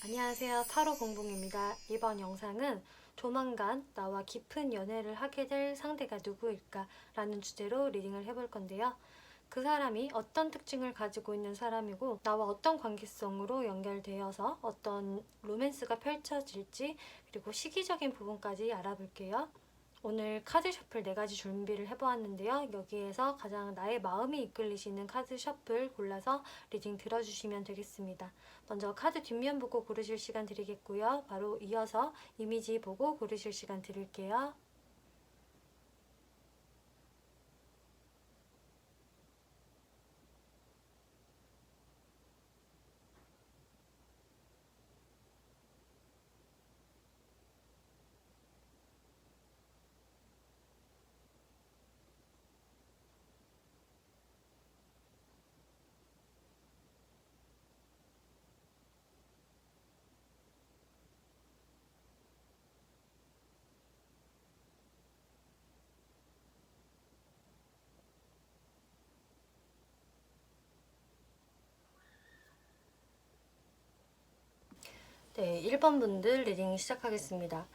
안녕하세요. 타로 봉봉입니다. 이번 영상은 조만간 나와 깊은 연애를 하게 될 상대가 누구일까? 라는 주제로 리딩을 해볼 건데요. 그 사람이 어떤 특징을 가지고 있는 사람이고 나와 어떤 관계성으로 연결되어서 어떤 로맨스가 펼쳐질지 그리고 시기적인 부분까지 알아볼게요. 오늘 카드 셔플 4가지 준비를 해보았는데요. 여기에서 가장 나의 마음이 이끌리시는 카드 셔플 골라서 리딩 들어주시면 되겠습니다. 먼저 카드 뒷면 보고 고르실 시간 드리겠고요. 바로 이어서 이미지 보고 고르실 시간 드릴게요. 네, 1번 분들 리딩 시작하겠습니다.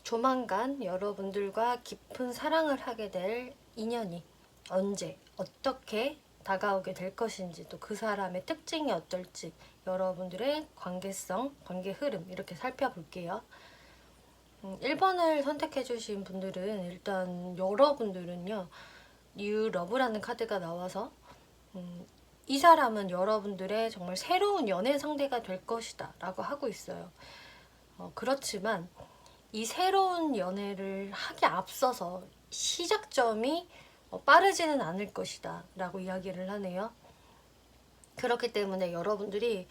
조만간 여러분들과 깊은 사랑을 하게 될 인연이 언제, 어떻게 다가오게 될 것인지, 또 그 사람의 특징이 어떨지, 여러분들의 관계성, 관계 흐름 이렇게 살펴볼게요. 1번을 선택해주신 분들은 일단 여러분들은요, New Love라는 카드가 나와서 이 사람은 여러분들의 정말 새로운 연애 상대가 될 것이다 라고 하고 있어요. 그렇지만 이 새로운 연애를 하기 앞서서 시작점이 빠르지는 않을 것이다 라고 이야기를 하네요. 그렇기 때문에 여러분들이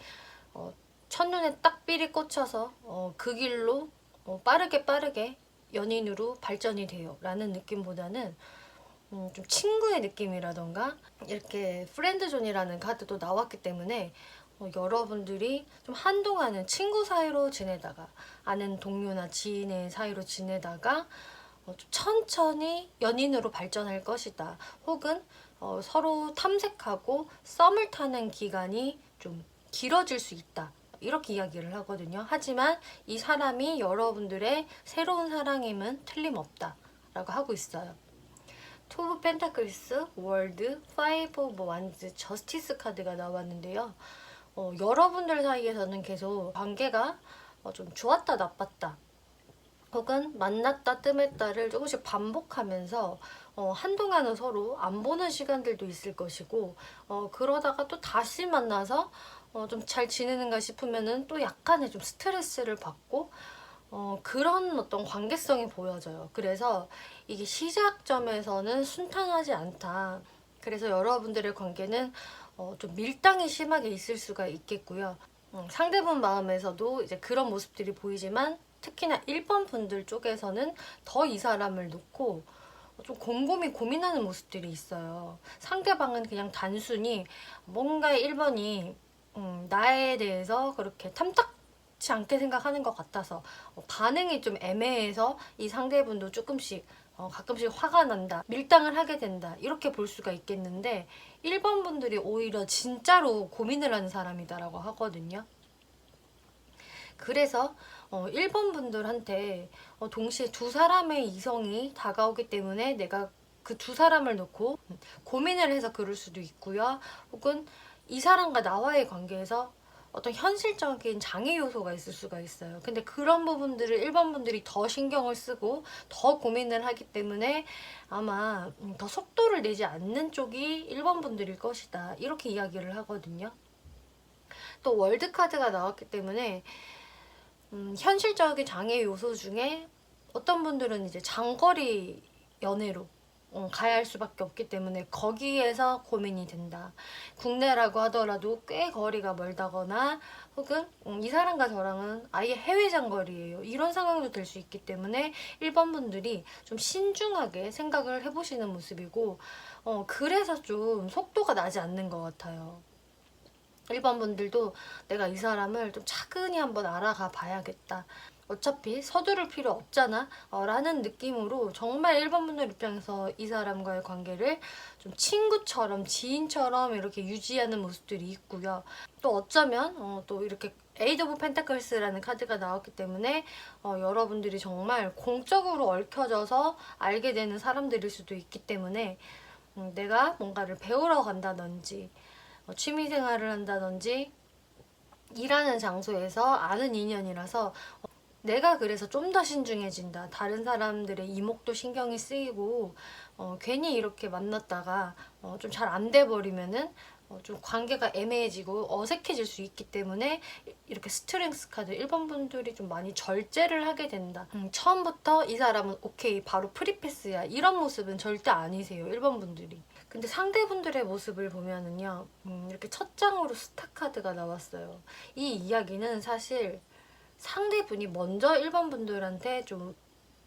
첫눈에 딱 삘이 꽂혀서 그 길로 빠르게 연인으로 발전이 돼요 라는 느낌보다는 좀 친구의 느낌이라던가 이렇게 프렌드존이라는 카드도 나왔기 때문에 여러분들이 좀 한동안은 친구 사이로 지내다가 아는 동료나 지인의 사이로 지내다가 좀 천천히 연인으로 발전할 것이다. 혹은 서로 탐색하고 썸을 타는 기간이 좀 길어질 수 있다. 이렇게 이야기를 하거든요. 하지만 이 사람이 여러분들의 새로운 사랑임은 틀림없다 라고 하고 있어요. 투 오브 펜타클스, 월드, 파이브 오브 완즈, 저스티스 카드가 나왔는데요. 여러분들 사이에서는 계속 관계가 좀 좋았다 나빴다 혹은 만났다 뜸했다를 조금씩 반복하면서 한동안은 서로 안 보는 시간들도 있을 것이고 그러다가 또 다시 만나서 좀 잘 지내는가 싶으면은 또 약간의 좀 스트레스를 받고 그런 어떤 관계성이 보여져요. 그래서 이게 시작점에서는 순탄하지 않다. 그래서 여러분들의 관계는 좀 밀당이 심하게 있을 수가 있겠고요. 상대분 마음에서도 이제 그런 모습들이 보이지만 특히나 1번 분들 쪽에서는 더 이 사람을 놓고 좀 곰곰이 고민하는 모습들이 있어요. 상대방은 그냥 단순히 뭔가 1번이 나에 대해서 그렇게 탐탁치 않게 생각하는 것 같아서 반응이 좀 애매해서 이 상대분도 조금씩 가끔씩 화가 난다, 밀당을 하게 된다 이렇게 볼 수가 있겠는데 1번 분들이 오히려 진짜로 고민을 하는 사람이다라고 하거든요. 그래서 1번 분들한테 동시에 두 사람의 이성이 다가오기 때문에 내가 그 두 사람을 놓고 고민을 해서 그럴 수도 있고요. 혹은 이 사람과 나와의 관계에서 어떤 현실적인 장애 요소가 있을 수가 있어요. 근데 그런 부분들을 1번 분들이 더 신경을 쓰고 더 고민을 하기 때문에 아마 더 속도를 내지 않는 쪽이 1번 분들일 것이다. 이렇게 이야기를 하거든요. 또 월드카드가 나왔기 때문에 현실적인 장애 요소 중에 어떤 분들은 이제 장거리 연애로 가야 할 수밖에 없기 때문에 거기에서 고민이 된다. 국내라고 하더라도 꽤 거리가 멀다거나 혹은 이 사람과 저랑은 아예 해외 장거리예요. 이런 상황도 될 수 있기 때문에 1번 분들이 좀 신중하게 생각을 해보시는 모습이고 그래서 좀 속도가 나지 않는 것 같아요. 1번 분들도 내가 이 사람을 좀 차근히 한번 알아가 봐야겠다. 어차피 서두를 필요 없잖아 라는 느낌으로 정말 1번 분들 입장에서 이 사람과의 관계를 좀 친구처럼 지인처럼 이렇게 유지하는 모습들이 있고요. 또 어쩌면 또 이렇게 에이드 오브 펜타클스라는 카드가 나왔기 때문에 여러분들이 정말 공적으로 얽혀져서 알게 되는 사람들일 수도 있기 때문에 내가 뭔가를 배우러 간다든지 취미생활을 한다든지 일하는 장소에서 아는 인연이라서 내가 그래서 좀 더 신중해진다. 다른 사람들의 이목도 신경이 쓰이고 괜히 이렇게 만났다가 좀 잘 안 돼 버리면은 좀 관계가 애매해지고 어색해질 수 있기 때문에 이렇게 스트렝스 카드 1번 분들이 좀 많이 절제를 하게 된다. 처음부터 이 사람은 오케이 바로 프리패스야 이런 모습은 절대 아니세요. 1번 분들이. 근데 상대분들의 모습을 보면은요, 이렇게 첫 장으로 스타 카드가 나왔어요. 이 이야기는 사실 상대분이 먼저 1번 분들한테 좀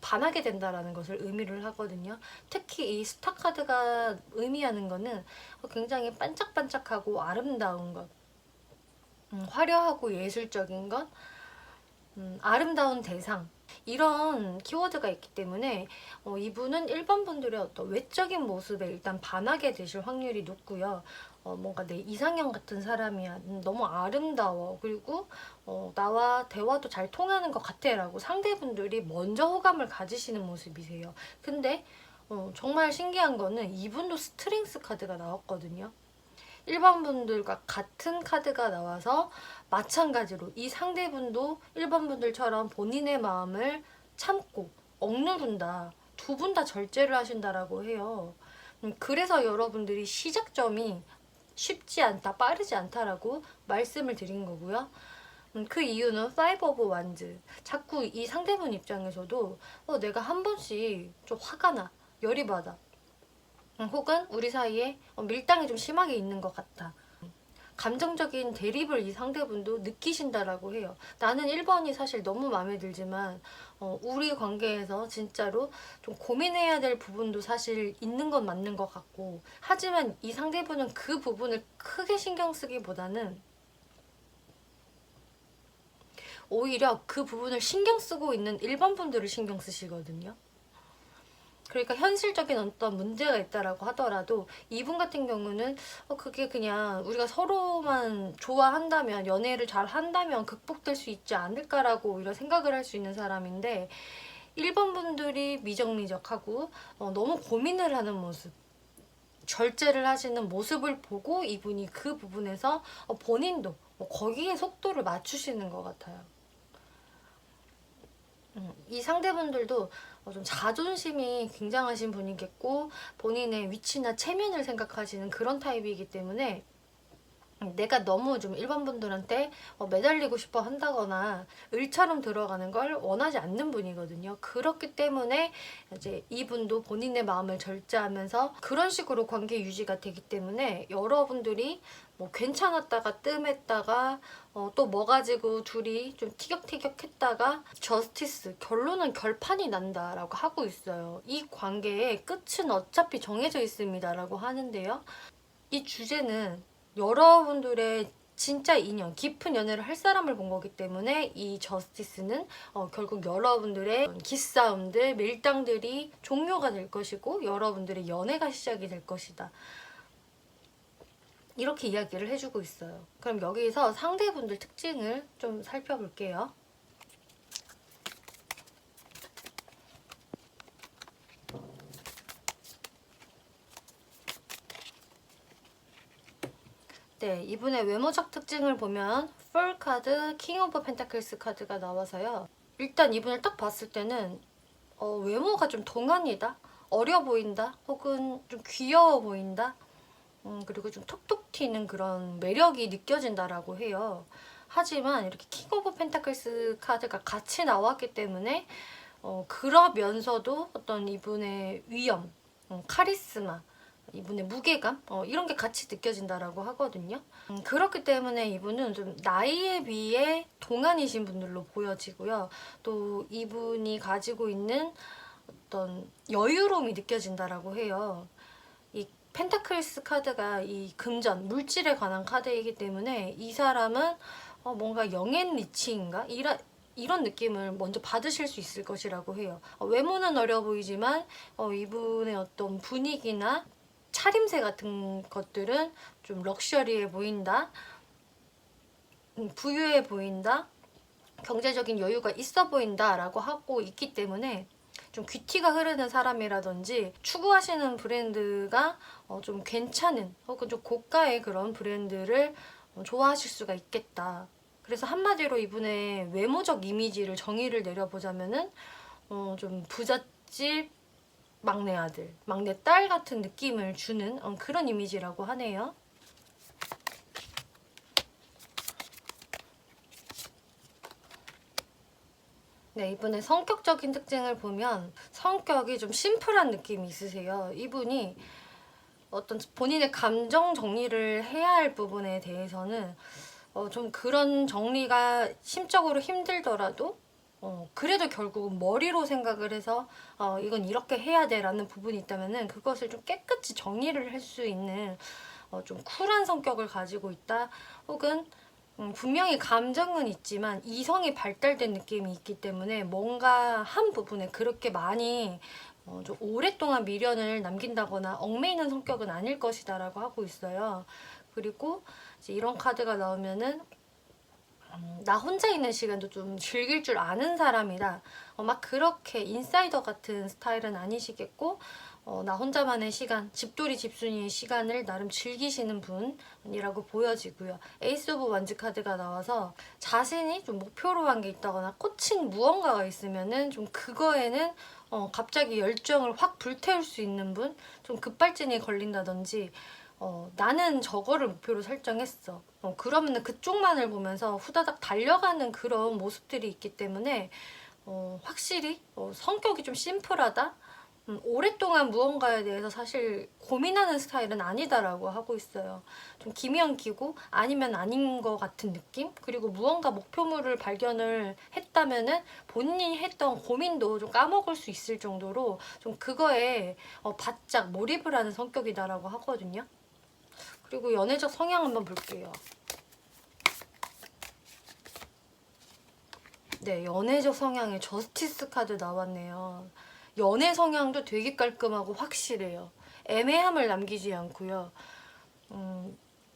반하게 된다라는 것을 의미를 하거든요. 특히 이 스타 카드가 의미하는 거는 굉장히 반짝반짝하고 아름다운 것, 화려하고 예술적인 것, 아름다운 대상, 이런 키워드가 있기 때문에 이분은 1번 분들의 어떤 외적인 모습에 일단 반하게 되실 확률이 높고요. 뭔가 내 이상형 같은 사람이야. 너무 아름다워. 그리고 나와 대화도 잘 통하는 것 같아 라고 상대분들이 먼저 호감을 가지시는 모습이세요. 근데 정말 신기한 거는 이분도 스트렝스 카드가 나왔거든요. 1번 분들과 같은 카드가 나와서 마찬가지로 이 상대분도 1번 분들처럼 본인의 마음을 참고 억누른다. 두 분 다 절제를 하신다라고 해요. 그래서 여러분들이 시작점이 쉽지 않다, 빠르지 않다라고 말씀을 드린 거고요. 그 이유는 파이브 오브 완즈. 자꾸 이 상대분 입장에서도 내가 한 번씩 좀 화가 나, 열이 받아. 혹은 우리 사이에 밀당이 좀 심하게 있는 것 같아. 감정적인 대립을 이 상대분도 느끼신다라고 해요. 나는 1번이 사실 너무 마음에 들지만 우리 관계에서 진짜로 좀 고민해야 될 부분도 사실 있는 건 맞는 것 같고, 하지만 이 상대분은 그 부분을 크게 신경 쓰기보다는 오히려 그 부분을 신경 쓰고 있는 1번 분들을 신경 쓰시거든요. 그러니까 현실적인 어떤 문제가 있다라고 하더라도 이분 같은 경우는 그게 그냥 우리가 서로만 좋아한다면, 연애를 잘 한다면 극복될 수 있지 않을까라고 오히려 생각을 할 수 있는 사람인데, 1번 분들이 미적미적하고 너무 고민을 하는 모습, 절제를 하시는 모습을 보고 이분이 그 부분에서 본인도 거기에 속도를 맞추시는 것 같아요. 이 상대분들도 좀 자존심이 굉장하신 분이겠고, 본인의 위치나 체면을 생각하시는 그런 타입이기 때문에 내가 너무 좀 1번 분들한테 매달리고 싶어 한다거나 을처럼 들어가는 걸 원하지 않는 분이거든요. 그렇기 때문에 이제 이분도 본인의 마음을 절제하면서 그런 식으로 관계 유지가 되기 때문에 여러분들이 뭐 괜찮았다가 뜸했다가 또 뭐 가지고 둘이 좀 티격태격했다가 저스티스, 결론은 결판이 난다라고 하고 있어요. 이 관계의 끝은 어차피 정해져 있습니다라고 하는데요. 이 주제는 여러분들의 진짜 인연, 깊은 연애를 할 사람을 본 거기 때문에 이 저스티스는 결국 여러분들의 기싸움들, 밀당들이 종료가 될 것이고 여러분들의 연애가 시작이 될 것이다. 이렇게 이야기를 해주고 있어요. 그럼 여기서 상대분들 특징을 좀 살펴볼게요. 네, 이분의 외모적 특징을 보면 펄 카드, 킹 오브 펜타클스 카드가 나와서요. 일단 이분을 딱 봤을 때는 외모가 좀 동안이다, 어려 보인다, 혹은 좀 귀여워 보인다, 그리고 좀 톡톡 튀는 그런 매력이 느껴진다라고 해요. 하지만 이렇게 킹 오브 펜타클스 카드가 같이 나왔기 때문에 그러면서도 어떤 이분의 위엄, 카리스마, 이분의 무게감 이런 게 같이 느껴진다라고 하거든요. 그렇기 때문에 이분은 좀 나이에 비해 동안이신 분들로 보여지고요. 또 이분이 가지고 있는 어떤 여유로움이 느껴진다라고 해요. 이 펜타클스 카드가 이 금전, 물질에 관한 카드이기 때문에 이 사람은 뭔가 영앤 리치인가? 이런 느낌을 먼저 받으실 수 있을 것이라고 해요. 외모는 어려 보이지만 이분의 어떤 분위기나 차림새 같은 것들은 좀 럭셔리해 보인다. 부유해 보인다, 경제적인 여유가 있어 보인다 라고 하고 있기 때문에 좀 귀티가 흐르는 사람이라든지 추구하시는 브랜드가 좀 괜찮은 혹은 좀 고가의 그런 브랜드를 좋아하실 수가 있겠다. 그래서 한마디로 이분의 외모적 이미지를 정의를 내려보자면은 좀 부잣집 막내 아들, 막내 딸 같은 느낌을 주는 그런 이미지라고 하네요. 네, 이분의 성격적인 특징을 보면 성격이 좀 심플한 느낌이 있으세요. 이분이 어떤 본인의 감정 정리를 해야 할 부분에 대해서는 좀 그런 정리가 심적으로 힘들더라도 그래도 결국은 머리로 생각을 해서 이건 이렇게 해야 돼 라는 부분이 있다면은 그것을 좀 깨끗이 정리를 할 수 있는 좀 쿨한 성격을 가지고 있다. 혹은 분명히 감정은 있지만 이성이 발달된 느낌이 있기 때문에 뭔가 한 부분에 그렇게 많이 좀 오랫동안 미련을 남긴다거나 얽매이는 성격은 아닐 것이다 라고 하고 있어요. 그리고 이제 이런 카드가 나오면은 나 혼자 있는 시간도 좀 즐길 줄 아는 사람이다. 막 그렇게 인사이더 같은 스타일은 아니시겠고 나 혼자만의 시간, 집돌이 집순이의 시간을 나름 즐기시는 분이라고 보여지고요. 에이스 오브 완즈 카드가 나와서 자신이 좀 목표로 한 게 있다거나 꽂힌 무언가가 있으면은 좀 그거에는 갑자기 열정을 확 불태울 수 있는 분, 좀 급발진이 걸린다든지 나는 저거를 목표로 설정했어. 그러면은 그쪽만을 보면서 후다닥 달려가는 그런 모습들이 있기 때문에 확실히 성격이 좀 심플하다? 오랫동안 무언가에 대해서 사실 고민하는 스타일은 아니다라고 하고 있어요. 좀 기면 기고 아니면 아닌 것 같은 느낌? 그리고 무언가 목표물을 발견을 했다면은 본인이 했던 고민도 좀 까먹을 수 있을 정도로 좀 그거에 바짝 몰입을 하는 성격이다라고 하거든요. 그리고 연애적 성향 한번 볼게요. 네, 연애적 성향에 저스티스 카드 나왔네요. 연애 성향도 되게 깔끔하고 확실해요. 애매함을 남기지 않고요.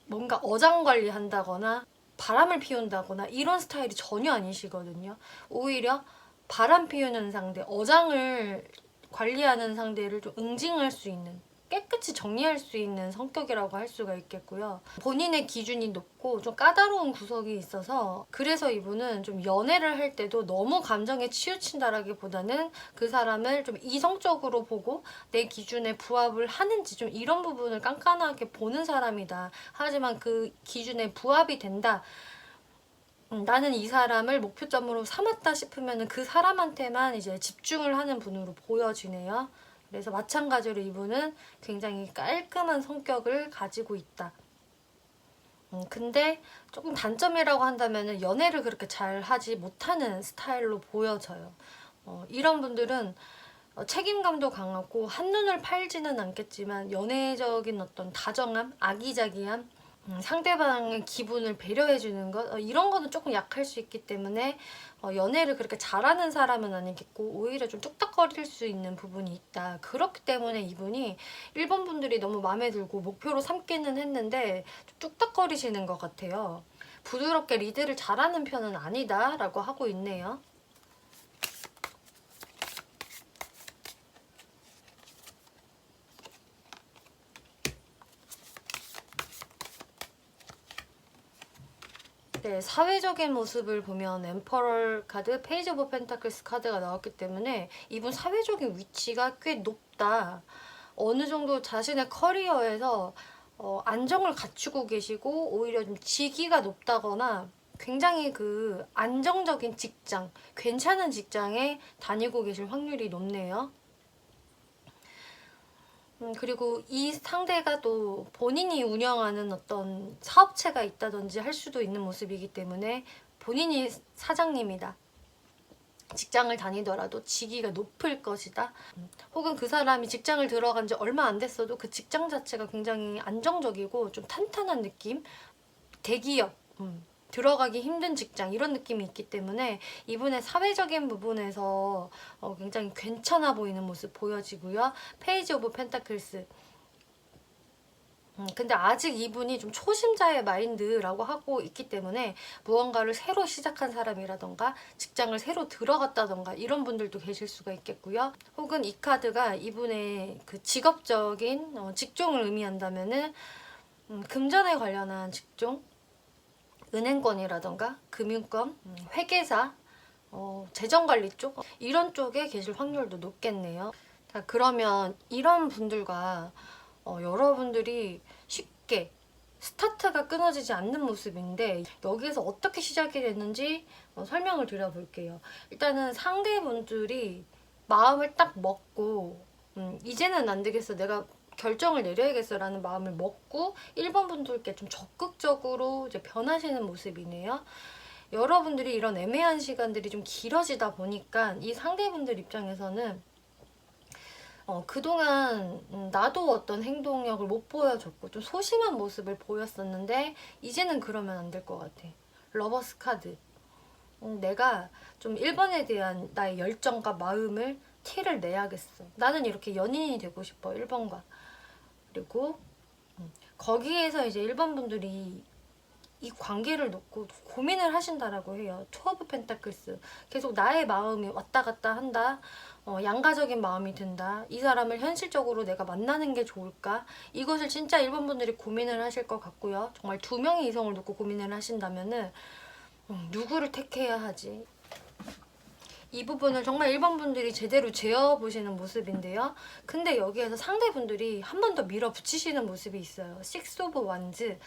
뭔가 어장관리 한다거나 바람을 피운다거나 이런 스타일이 전혀 아니시거든요. 오히려 바람 피우는 상대, 어장을 관리하는 상대를 좀 응징할 수 있는, 깨끗이 정리할 수 있는 성격이라고 할 수가 있겠고요. 본인의 기준이 높고 좀 까다로운 구석이 있어서 그래서 이분은 좀 연애를 할 때도 너무 감정에 치우친다라기보다는 그 사람을 좀 이성적으로 보고 내 기준에 부합을 하는지 좀 이런 부분을 깐깐하게 보는 사람이다. 하지만 그 기준에 부합이 된다. 나는 이 사람을 목표점으로 삼았다 싶으면 그 사람한테만 이제 집중을 하는 분으로 보여지네요. 그래서 마찬가지로 이분은 굉장히 깔끔한 성격을 가지고 있다. 근데 조금 단점이라고 한다면 연애를 그렇게 잘 하지 못하는 스타일로 보여져요. 이런 분들은 책임감도 강하고 한눈을 팔지는 않겠지만 연애적인 어떤 다정함, 아기자기함, 상대방의 기분을 배려해주는 것 이런 거는 조금 약할 수 있기 때문에 연애를 그렇게 잘하는 사람은 아니겠고 오히려 좀 뚝딱거릴 수 있는 부분이 있다. 그렇기 때문에 이분이 일본 분들이 너무 마음에 들고 목표로 삼기는 했는데 좀 뚝딱거리시는 것 같아요. 부드럽게 리드를 잘하는 편은 아니다 라고 하고 있네요. 네, 사회적인 모습을 보면 엠퍼럴 카드, 페이지 오브 펜타클스 카드가 나왔기 때문에 이분 사회적인 위치가 꽤 높다. 어느 정도 자신의 커리어에서 안정을 갖추고 계시고 오히려 좀 직위가 높다거나 굉장히 그 안정적인 직장, 괜찮은 직장에 다니고 계실 확률이 높네요. 그리고 이 상대가 또 본인이 운영하는 어떤 사업체가 있다든지 할 수도 있는 모습이기 때문에 본인이 사장님이다. 직장을 다니더라도 직위가 높을 것이다. 혹은 그 사람이 직장을 들어간 지 얼마 안 됐어도 그 직장 자체가 굉장히 안정적이고 좀 탄탄한 느낌? 대기업, 들어가기 힘든 직장 이런 느낌이 있기 때문에 이분의 사회적인 부분에서 굉장히 괜찮아 보이는 모습 보여지고요. 페이지 오브 펜타클스 근데 아직 이분이 좀 초심자의 마인드라고 하고 있기 때문에 무언가를 새로 시작한 사람이라던가 직장을 새로 들어갔다던가 이런 분들도 계실 수가 있겠고요. 혹은 이 카드가 이분의 그 직업적인 직종을 의미한다면은 금전에 관련한 직종, 은행권이라던가 금융권, 회계사, 재정관리 쪽 이런 쪽에 계실 확률도 높겠네요. 자, 그러면 이런 분들과 여러분들이 쉽게 스타트가 끊어지지 않는 모습인데 여기에서 어떻게 시작이 됐는지 설명을 드려볼게요. 일단은 상대분들이 마음을 딱 먹고 이제는 안 되겠어, 내가 결정을 내려야겠어 라는 마음을 먹고 1번 분들께 좀 적극적으로 이제 변하시는 모습이네요. 여러분들이 이런 애매한 시간들이 좀 길어지다 보니까 이 상대분들 입장에서는 그동안 나도 어떤 행동력을 못 보여줬고 좀 소심한 모습을 보였었는데 이제는 그러면 안 될 것 같아. 러버스 카드. 내가 좀 1번에 대한 나의 열정과 마음을 티를 내야겠어. 나는 이렇게 연인이 되고 싶어, 1번과. 그리고 거기에서 이제 1번 분들이 이 관계를 놓고 고민을 하신다라고 해요. 투 오브 펜타클스. 계속 나의 마음이 왔다 갔다 한다. 양가적인 마음이 든다. 이 사람을 현실적으로 내가 만나는 게 좋을까? 이것을 진짜 1번 분들이 고민을 하실 것 같고요. 정말 2명의 이성을 놓고 고민을 하신다면은 누구를 택해야 하지? 이 부분을 정말 1번 분들이 제대로 재어보시는 모습인데요. 근데 여기에서 상대분들이 한 번 더 밀어붙이시는 모습이 있어요. 식스 오브 완즈.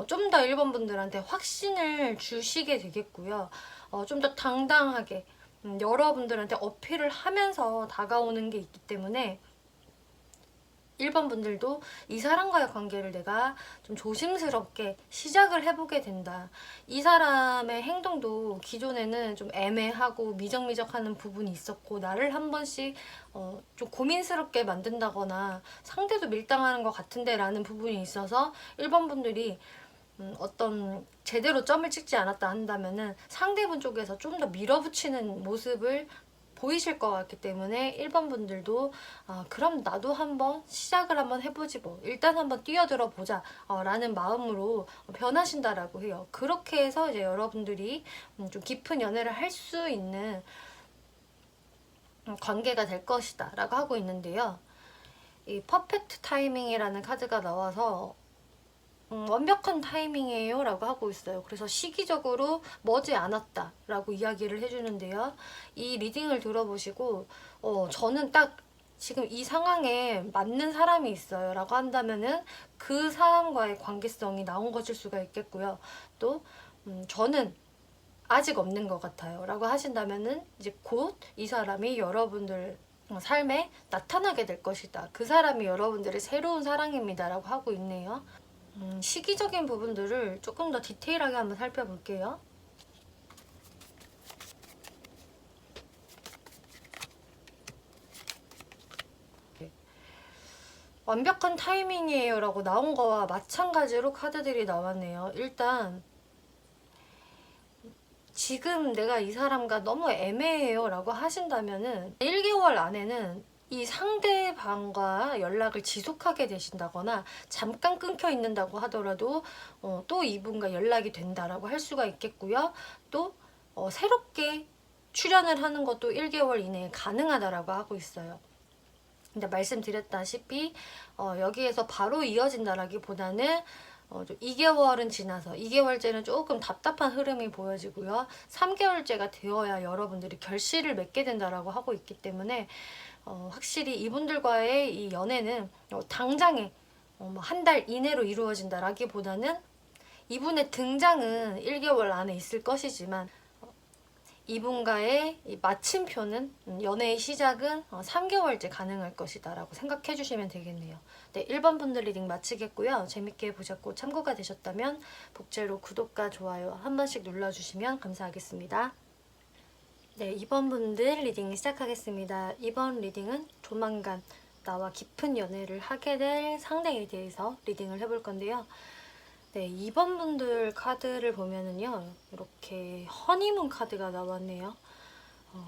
좀 더 1번 분들한테 확신을 주시게 되겠고요. 좀 더 당당하게 여러분들한테 어필을 하면서 다가오는 게 있기 때문에 1번 분들도 이 사람과의 관계를 내가 좀 조심스럽게 시작을 해보게 된다. 이 사람의 행동도 기존에는 좀 애매하고 미적미적하는 부분이 있었고 나를 한 번씩 좀 고민스럽게 만든다거나 상대도 밀당하는 것 같은데 라는 부분이 있어서 1번 분들이 어떤 제대로 점을 찍지 않았다 한다면은 상대분 쪽에서 좀 더 밀어붙이는 모습을 보이실 것 같기 때문에 1번 분들도 그럼 나도 한번 시작을 한번 해보지 뭐 일단 한번 뛰어들어 보자 라는 마음으로 변하신다라고 해요. 그렇게 해서 이제 여러분들이 좀 깊은 연애를 할 수 있는 관계가 될 것이다 라고 하고 있는데요. 이 퍼펙트 타이밍이라는 카드가 나와서 완벽한 타이밍이에요 라고 하고 있어요. 그래서 시기적으로 머지 않았다 라고 이야기를 해주는데요. 이 리딩을 들어보시고 저는 딱 지금 이 상황에 맞는 사람이 있어요 라고 한다면은 그 사람과의 관계성이 나온 것일 수가 있겠고요. 또 저는 아직 없는 것 같아요 라고 하신다면은 이제 곧 이 사람이 여러분들 삶에 나타나게 될 것이다. 그 사람이 여러분들의 새로운 사랑입니다 라고 하고 있네요. 시기적인 부분들을 조금 더 디테일하게 한번 살펴볼게요. 완벽한 타이밍이에요 라고 나온 거와 마찬가지로 카드들이 나왔네요. 일단 지금 내가 이 사람과 너무 애매해요 라고 하신다면은 1개월 안에는 이 상대방과 연락을 지속하게 되신다거나 잠깐 끊겨 있는다고 하더라도 또 이분과 연락이 된다라고 할 수가 있겠고요. 또 새롭게 출연을 하는 것도 1개월 이내에 가능하다라고 하고 있어요. 근데 말씀드렸다시피 여기에서 바로 이어진다라기보다는 2개월은 지나서 2개월째는 조금 답답한 흐름이 보여지고요. 3개월째가 되어야 여러분들이 결실을 맺게 된다라고 하고 있기 때문에 확실히 이분들과의 이 연애는 당장에 한 달 이내로 이루어진다라기보다는 이분의 등장은 1개월 안에 있을 것이지만 이분과의 이 마침표는 연애의 시작은 3개월째 가능할 것이다 라고 생각해 주시면 되겠네요. 네, 1번 분들 리딩 마치겠고요. 재밌게 보셨고 참고가 되셨다면 복제로 구독과 좋아요 한 번씩 눌러주시면 감사하겠습니다. 네, 2번 분들 리딩 시작하겠습니다. 이번 리딩은 조만간 나와 깊은 연애를 하게 될 상대에 대해서 리딩을 해볼 건데요. 네, 2번 분들 카드를 보면은요, 이렇게 허니문 카드가 나왔네요.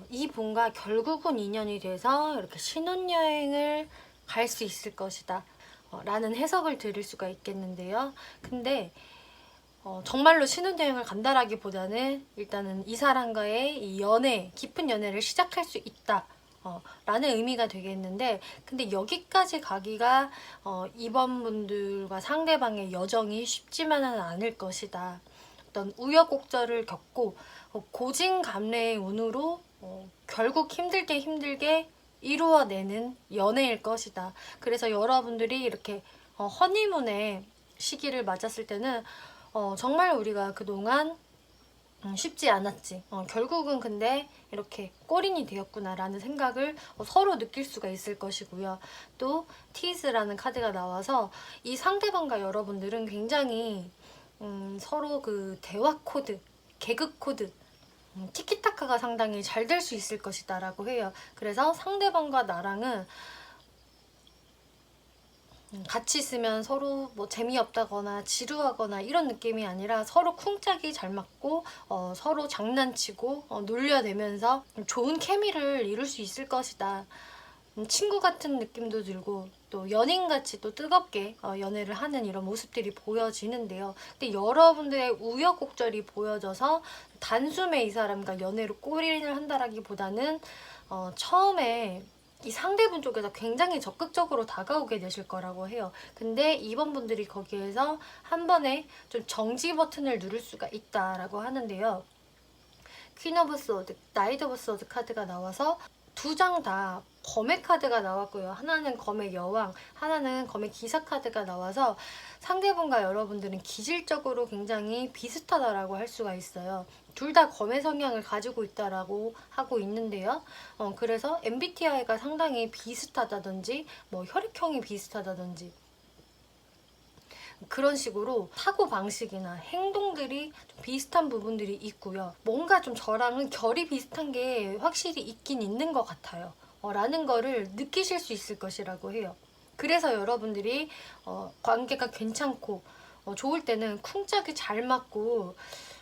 이 분과 결국은 인연이 돼서 이렇게 신혼여행을 갈 수 있을 것이다. 라는 해석을 드릴 수가 있겠는데요. 근데 정말로 신혼여행을 간다라기보다는 일단은 이 사람과의 이 연애, 깊은 연애를 시작할 수 있다. 라는 의미가 되겠는데, 근데 여기까지 가기가 이번 분들과 상대방의 여정이 쉽지만은 않을 것이다. 어떤 우여곡절을 겪고 고진감래의 운으로 결국 힘들게 이루어내는 연애일 것이다. 그래서 여러분들이 이렇게 허니문의 시기를 맞았을 때는 정말 우리가 그동안 쉽지 않았지. 결국은 근데 이렇게 꼬린이 되었구나 라는 생각을 서로 느낄 수가 있을 것이고요. 또 티스라는 카드가 나와서 이 상대방과 여러분들은 굉장히 서로 그 대화 코드, 개그 코드, 티키타카가 상당히 잘 될 수 있을 것이다 라고 해요. 그래서 상대방과 나랑은 같이 있으면 서로 뭐 재미없다거나 지루하거나 이런 느낌이 아니라 서로 쿵짝이 잘 맞고 서로 장난치고 놀려대면서 좋은 케미를 이룰 수 있을 것이다. 친구 같은 느낌도 들고 또 연인같이 또 뜨겁게 연애를 하는 이런 모습들이 보여지는데요. 근데 여러분들의 우여곡절이 보여져서 단숨에 이 사람과 연애로 꼬리를 한다라기보다는 처음에 이 상대분 쪽에서 굉장히 적극적으로 다가오게 되실 거라고 해요. 근데 이번 분들이 거기에서 한 번에 좀 정지 버튼을 누를 수가 있다라고 하는데요. 퀸 오브 소드, 나이트 오브 소드 카드가 나와서 두 장 다 검의 카드가 나왔고요. 하나는 검의 여왕, 하나는 검의 기사 카드가 나와서 상대분과 여러분들은 기질적으로 굉장히 비슷하다라고 할 수가 있어요. 둘 다 검의 성향을 가지고 있다라고 하고 있는데요. 그래서 MBTI가 상당히 비슷하다든지 뭐 혈액형이 비슷하다든지 그런 식으로 사고방식이나 행동들이 좀 비슷한 부분들이 있고요. 뭔가 좀 저랑은 결이 비슷한 게 확실히 있긴 있는 것 같아요. 라는 거를 느끼실 수 있을 것이라고 해요. 그래서 여러분들이 관계가 괜찮고 좋을 때는 쿵짝이 잘 맞고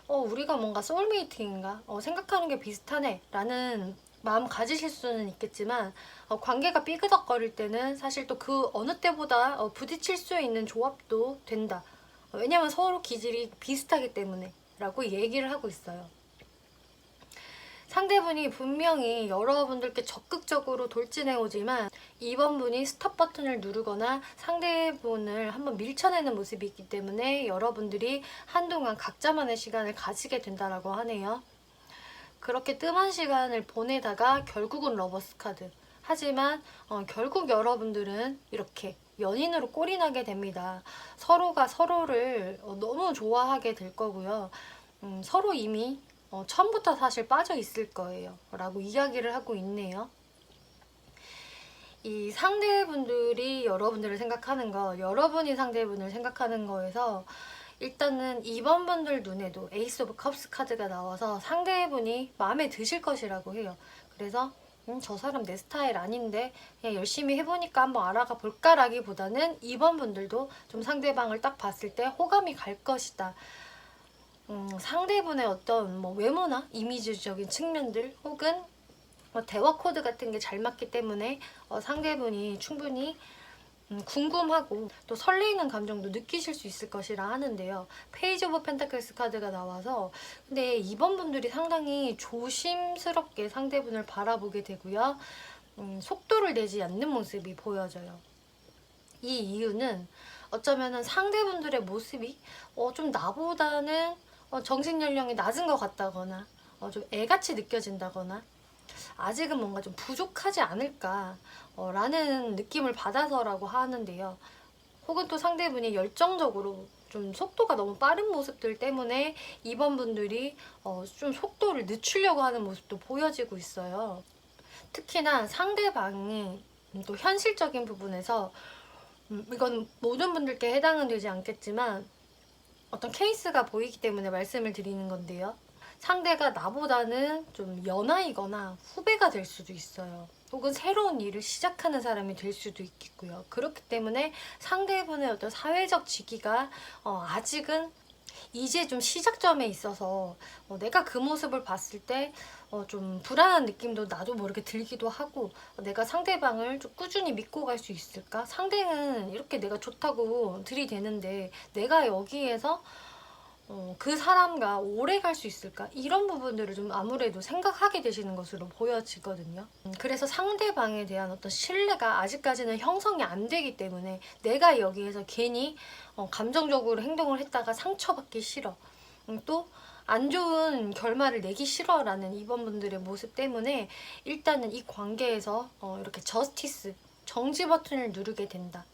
우리가 뭔가 소울메이트인가? 생각하는 게 비슷하네 라는 마음 가지실 수는 있겠지만 관계가 삐그덕거릴 때는 사실 또 그 어느 때보다 부딪힐 수 있는 조합도 된다. 왜냐면 서로 기질이 비슷하기 때문에 라고 얘기를 하고 있어요. 상대분이 분명히 여러분들께 적극적으로 돌진해 오지만 이번 분이 스탑 버튼을 누르거나 상대분을 한번 밀쳐내는 모습이 있기 때문에 여러분들이 한동안 각자만의 시간을 가지게 된다라고 하네요. 그렇게 뜸한 시간을 보내다가 결국은 러버스 카드. 하지만 결국 여러분들은 이렇게 연인으로 꼴인하게 됩니다. 서로가 서로를 너무 좋아하게 될 거고요. 서로 이미 처음부터 사실 빠져 있을 거예요. 라고 이야기를 하고 있네요. 이 상대분들이 여러분들을 생각하는 거, 여러분이 상대분을 생각하는 거에서 일단은 이번 분들 눈에도 에이스 오브 컵스 카드가 나와서 상대분이 마음에 드실 것이라고 해요. 그래서 저 사람 내 스타일 아닌데 그냥 열심히 해보니까 한번 알아가 볼까라기보다는 이번 분들도 좀 상대방을 딱 봤을 때 호감이 갈 것이다. 상대분의 어떤 뭐 외모나 이미지적인 측면들 혹은 대화 코드 같은 게 잘 맞기 때문에 상대분이 충분히 궁금하고 또 설레이는 감정도 느끼실 수 있을 것이라 하는데요. 페이지 오브 펜타클스 카드가 나와서 근데 이번 분들이 상당히 조심스럽게 상대분을 바라보게 되고요. 속도를 내지 않는 모습이 보여져요. 이 이유는 어쩌면은 상대분들의 모습이 좀 나보다는 정신 연령이 낮은 것 같다거나 좀 애같이 느껴진다거나 아직은 뭔가 좀 부족하지 않을까 라는 느낌을 받아서라고 하는데요. 혹은 또 상대분이 열정적으로 좀 속도가 너무 빠른 모습들 때문에 이번 분들이 좀 속도를 늦추려고 하는 모습도 보여지고 있어요. 특히나 상대방이 또 현실적인 부분에서 이건 모든 분들께 해당은 되지 않겠지만 어떤 케이스가 보이기 때문에 말씀을 드리는 건데요. 상대가 나보다는 좀 연하이거나 후배가 될 수도 있어요. 혹은 새로운 일을 시작하는 사람이 될 수도 있겠고요. 그렇기 때문에 상대분의 어떤 사회적 직위가 아직은 이제 좀 시작점에 있어서 내가 그 모습을 봤을 때 좀 불안한 느낌도 나도 모르게 들기도 하고, 내가 상대방을 좀 꾸준히 믿고 갈 수 있을까? 상대는 이렇게 내가 좋다고 들이대는데 내가 여기에서 그 사람과 오래 갈 수 있을까? 이런 부분들을 좀 아무래도 생각하게 되시는 것으로 보여지거든요. 그래서 상대방에 대한 어떤 신뢰가 아직까지는 형성이 안 되기 때문에 내가 여기에서 괜히 감정적으로 행동을 했다가 상처받기 싫어. 또 안 좋은 결말을 내기 싫어라는 2번분들의 모습 때문에 일단은 이 관계에서 이렇게 저스티스, 정지 버튼을 누르게 된다.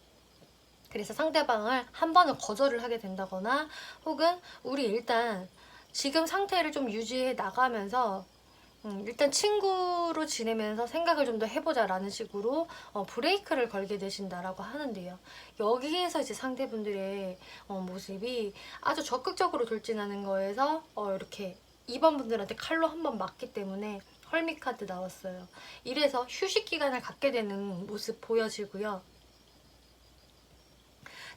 그래서 상대방을 한 번은 거절을 하게 된다거나, 혹은 우리 일단 지금 상태를 좀 유지해 나가면서 일단 친구로 지내면서 생각을 좀 더 해보자 라는 식으로 브레이크를 걸게 되신다라고 하는데요. 여기에서 이제 상대분들의 모습이 아주 적극적으로 돌진하는 거에서 이렇게 2번 분들한테 칼로 한 번 맞기 때문에 헐미 카드 나왔어요. 이래서 휴식 기간을 갖게 되는 모습 보여지고요.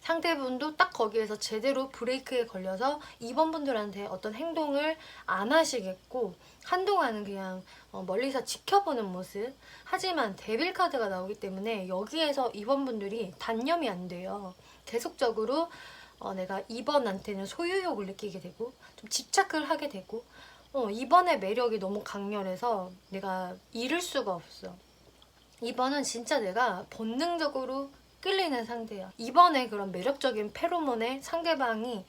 상대분도 딱 거기에서 제대로 브레이크에 걸려서 2번 분들한테 어떤 행동을 안 하시겠고, 한동안은 그냥 멀리서 지켜보는 모습. 하지만 데빌 카드가 나오기 때문에 여기에서 2번 분들이 단념이 안 돼요. 계속적으로 내가 2번한테는 소유욕을 느끼게 되고 좀 집착을 하게 되고, 2번의 매력이 너무 강렬해서 내가 잃을 수가 없어. 2번은 진짜 내가 본능적으로 끌리는 상대야. 이번에 그런 매력적인 페로몬에 상대방이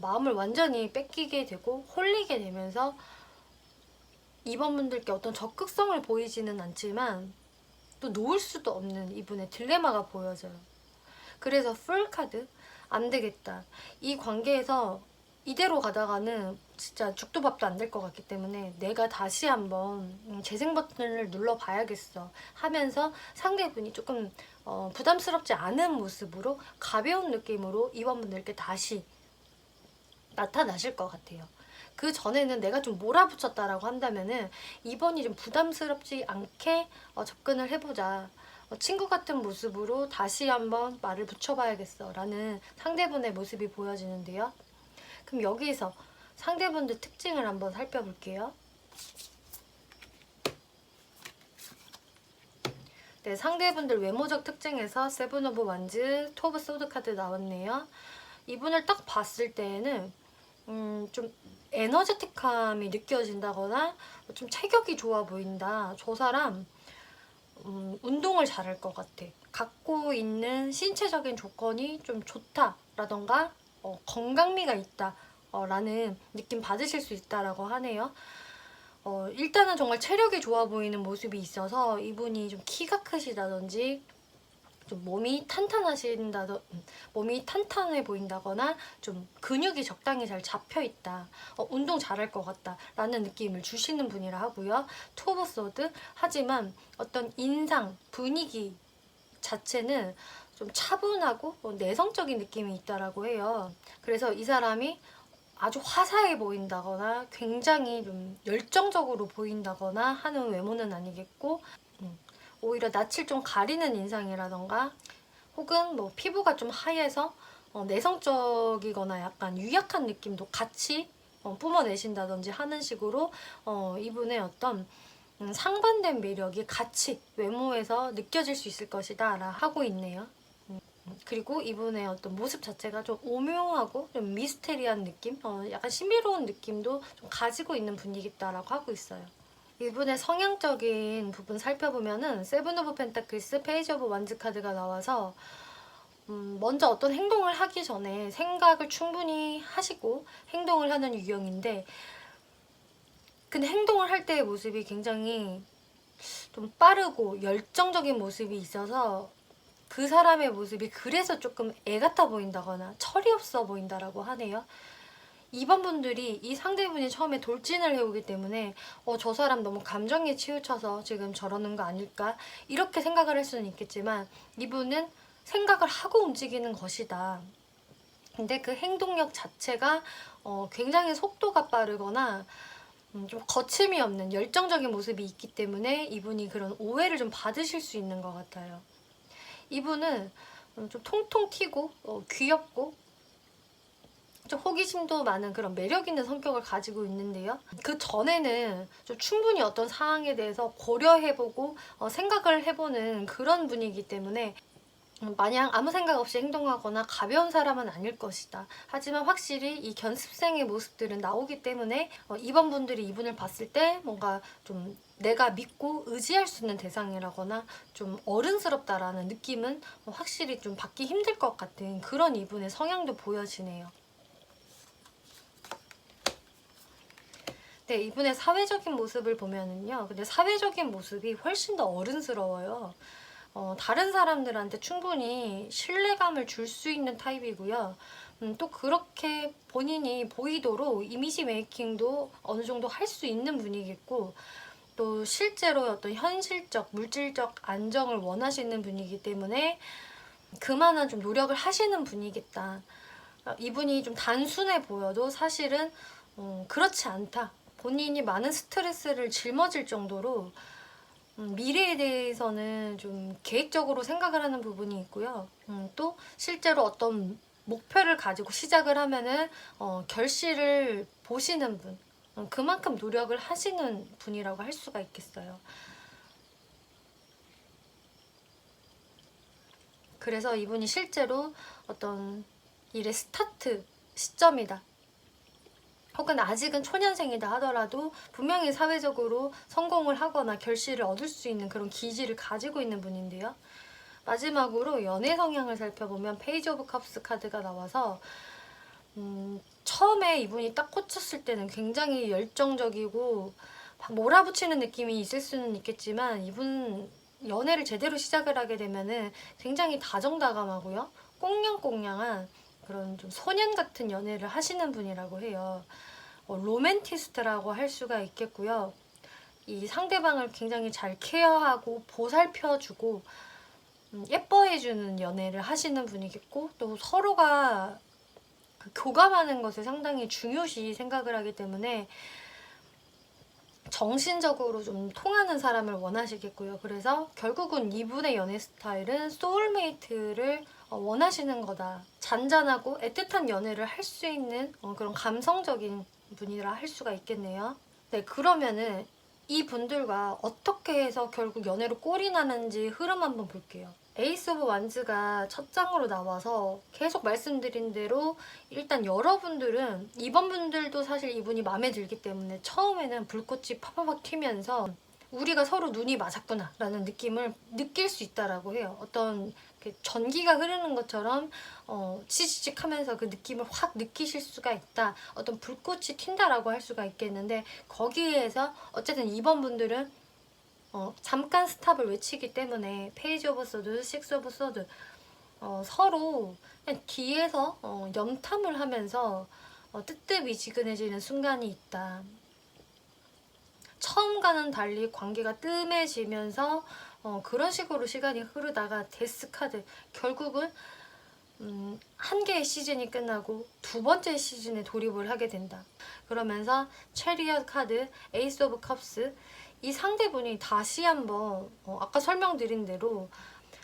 마음을 완전히 뺏기게 되고 홀리게 되면서 2번 분들께 어떤 적극성을 보이지는 않지만 또 놓을 수도 없는 이분의 딜레마가 보여져요. 그래서 풀 카드, 안 되겠다. 이 관계에서 이대로 가다가는 진짜 죽도 밥도 안 될 것 같기 때문에 내가 다시 한번 재생 버튼을 눌러봐야겠어 하면서 상대분이 조금 부담스럽지 않은 모습으로 가벼운 느낌으로 2번 분들께 다시 나타나실 것 같아요. 그 전에는 내가 좀 몰아붙였다라고 한다면은 2번이 좀 부담스럽지 않게 접근을 해보자. 친구 같은 모습으로 다시 한번 말을 붙여봐야겠어 라는 상대분의 모습이 보여지는데요. 그럼 여기서 상대분들 특징을 한번 살펴볼게요. 네, 상대분들 외모적 특징에서 세븐 오브 완즈, 투 오브 소드 카드 나왔네요. 이분을 딱 봤을 때는 좀 에너제틱함이 느껴진다거나 좀 체격이 좋아 보인다. 저 사람 운동을 잘할 것 같아. 갖고 있는 신체적인 조건이 좀 좋다라던가 건강미가 있다 라는 느낌 받으실 수 있다라고 하네요. 일단은 정말 체력이 좋아 보이는 모습이 있어서 이분이 좀 키가 크시다든지 좀 몸이 탄탄해 보인다거나 좀 근육이 적당히 잘 잡혀 있다, 운동 잘할 것 같다 라는 느낌을 주시는 분이라 하고요. 투 오브 소드, 하지만 어떤 인상, 분위기 자체는 좀 차분하고 내성적인 느낌이 있다라고 해요. 그래서 이 사람이 아주 화사해 보인다거나 굉장히 좀 열정적으로 보인다거나 하는 외모는 아니겠고, 오히려 낯을 좀 가리는 인상이라던가, 혹은 뭐 피부가 좀 하얘서 내성적이거나 약간 유약한 느낌도 같이 뿜어내신다든지 하는 식으로 이분의 어떤 상반된 매력이 같이 외모에서 느껴질 수 있을 것이다 라 하고 있네요. 그리고 이분의 어떤 모습 자체가 좀 오묘하고 좀 미스테리한 느낌? 약간 신비로운 느낌도 좀 가지고 있는 분위기다라고 하고 있어요. 이분의 성향적인 부분 살펴보면은 세븐 오브 펜타클스, 페이지 오브 완즈 카드가 나와서 먼저 어떤 행동을 하기 전에 생각을 충분히 하시고 행동을 하는 유형인데, 근데 행동을 할 때의 모습이 굉장히 좀 빠르고 열정적인 모습이 있어서 그 사람의 모습이 그래서 조금 애 같아 보인다거나 철이 없어 보인다라고 하네요. 2번 분들이 이 상대분이 처음에 돌진을 해오기 때문에 저 사람 너무 감정에 치우쳐서 지금 저러는 거 아닐까 이렇게 생각을 할 수는 있겠지만, 이분은 생각을 하고 움직이는 것이다. 근데 그 행동력 자체가 굉장히 속도가 빠르거나 좀 거침이 없는 열정적인 모습이 있기 때문에 이분이 그런 오해를 좀 받으실 수 있는 것 같아요. 이분은 좀 통통 튀고 귀엽고 좀 호기심도 많은 그런 매력 있는 성격을 가지고 있는데요. 그 전에는 좀 충분히 어떤 상황에 대해서 고려해보고 생각을 해보는 그런 분이기 때문에 마냥 아무 생각 없이 행동하거나 가벼운 사람은 아닐 것이다. 하지만 확실히 이 견습생의 모습들은 나오기 때문에 이번 분들이 이분을 봤을 때 뭔가 좀 내가 믿고 의지할 수 있는 대상이라거나 좀 어른스럽다라는 느낌은 확실히 좀 받기 힘들 것 같은 그런 이분의 성향도 보여지네요. 네, 이분의 사회적인 모습을 보면은요. 근데 사회적인 모습이 훨씬 더 어른스러워요. 다른 사람들한테 충분히 신뢰감을 줄 수 있는 타입이고요. 또 그렇게 본인이 보이도록 이미지 메이킹도 어느 정도 할 수 있는 분이겠고, 또 실제로 어떤 현실적, 물질적 안정을 원하시는 분이기 때문에 그만한 좀 노력을 하시는 분이겠다. 이분이 좀 단순해 보여도 사실은 그렇지 않다. 본인이 많은 스트레스를 짊어질 정도로 미래에 대해서는 좀 계획적으로 생각을 하는 부분이 있고요. 또 실제로 어떤 목표를 가지고 시작을 하면은 결실을 보시는 분, 그만큼 노력을 하시는 분이라고 할 수가 있겠어요. 그래서 이분이 실제로 어떤 일의 스타트 시점이다. 혹은 아직은 초년생이다 하더라도 분명히 사회적으로 성공을 하거나 결실을 얻을 수 있는 그런 기질을 가지고 있는 분인데요. 마지막으로 연애 성향을 살펴보면 페이지 오브 컵스 카드가 나와서 처음에 이분이 딱 꽂혔을 때는 굉장히 열정적이고 막 몰아붙이는 느낌이 있을 수는 있겠지만 이분 연애를 제대로 시작을 하게 되면은 굉장히 다정다감하고요. 꽁냥꽁냥한 그런 좀 소년 같은 연애를 하시는 분이라고 해요. 로맨티스트라고 할 수가 있겠고요. 이 상대방을 굉장히 잘 케어하고 보살펴주고 예뻐해주는 연애를 하시는 분이겠고, 또 서로가 그 교감하는 것을 상당히 중요시 생각을 하기 때문에 정신적으로 좀 통하는 사람을 원하시겠고요. 그래서 결국은 이분의 연애 스타일은 소울메이트를 원하시는 거다. 잔잔하고 애틋한 연애를 할 수 있는 그런 감성적인 분이라 할 수가 있겠네요. 네, 그러면은 이 분들과 어떻게 해서 결국 연애로 꼴이 나는지 흐름 한번 볼게요. 에이스 오브 완즈가 첫 장으로 나와서 계속 말씀드린 대로 일단 여러분들은 이번 분들도 사실 이분이 마음에 들기 때문에 처음에는 불꽃이 파파박 튀면서 우리가 서로 눈이 맞았구나 라는 느낌을 느낄 수 있다라고 해요. 어떤 전기가 흐르는 것처럼 치지직 하면서 그 느낌을 확 느끼실 수가 있다. 어떤 불꽃이 튄다라고 할 수가 있겠는데 거기에서 어쨌든 이번 분들은 잠깐 스탑을 외치기 때문에 페이지 오브 소드, 식스 오브 소드 서로 그냥 뒤에서 염탐을 하면서 뜨뜻미지근해지는 순간이 있다. 처음과는 달리 관계가 뜸해지면서 그런 식으로 시간이 흐르다가 데스 카드 결국은 한 개의 시즌이 끝나고 두 번째 시즌에 돌입을 하게 된다. 그러면서 체리엇 카드, 에이스 오브 컵스 이 상대분이 다시 한번 아까 설명드린 대로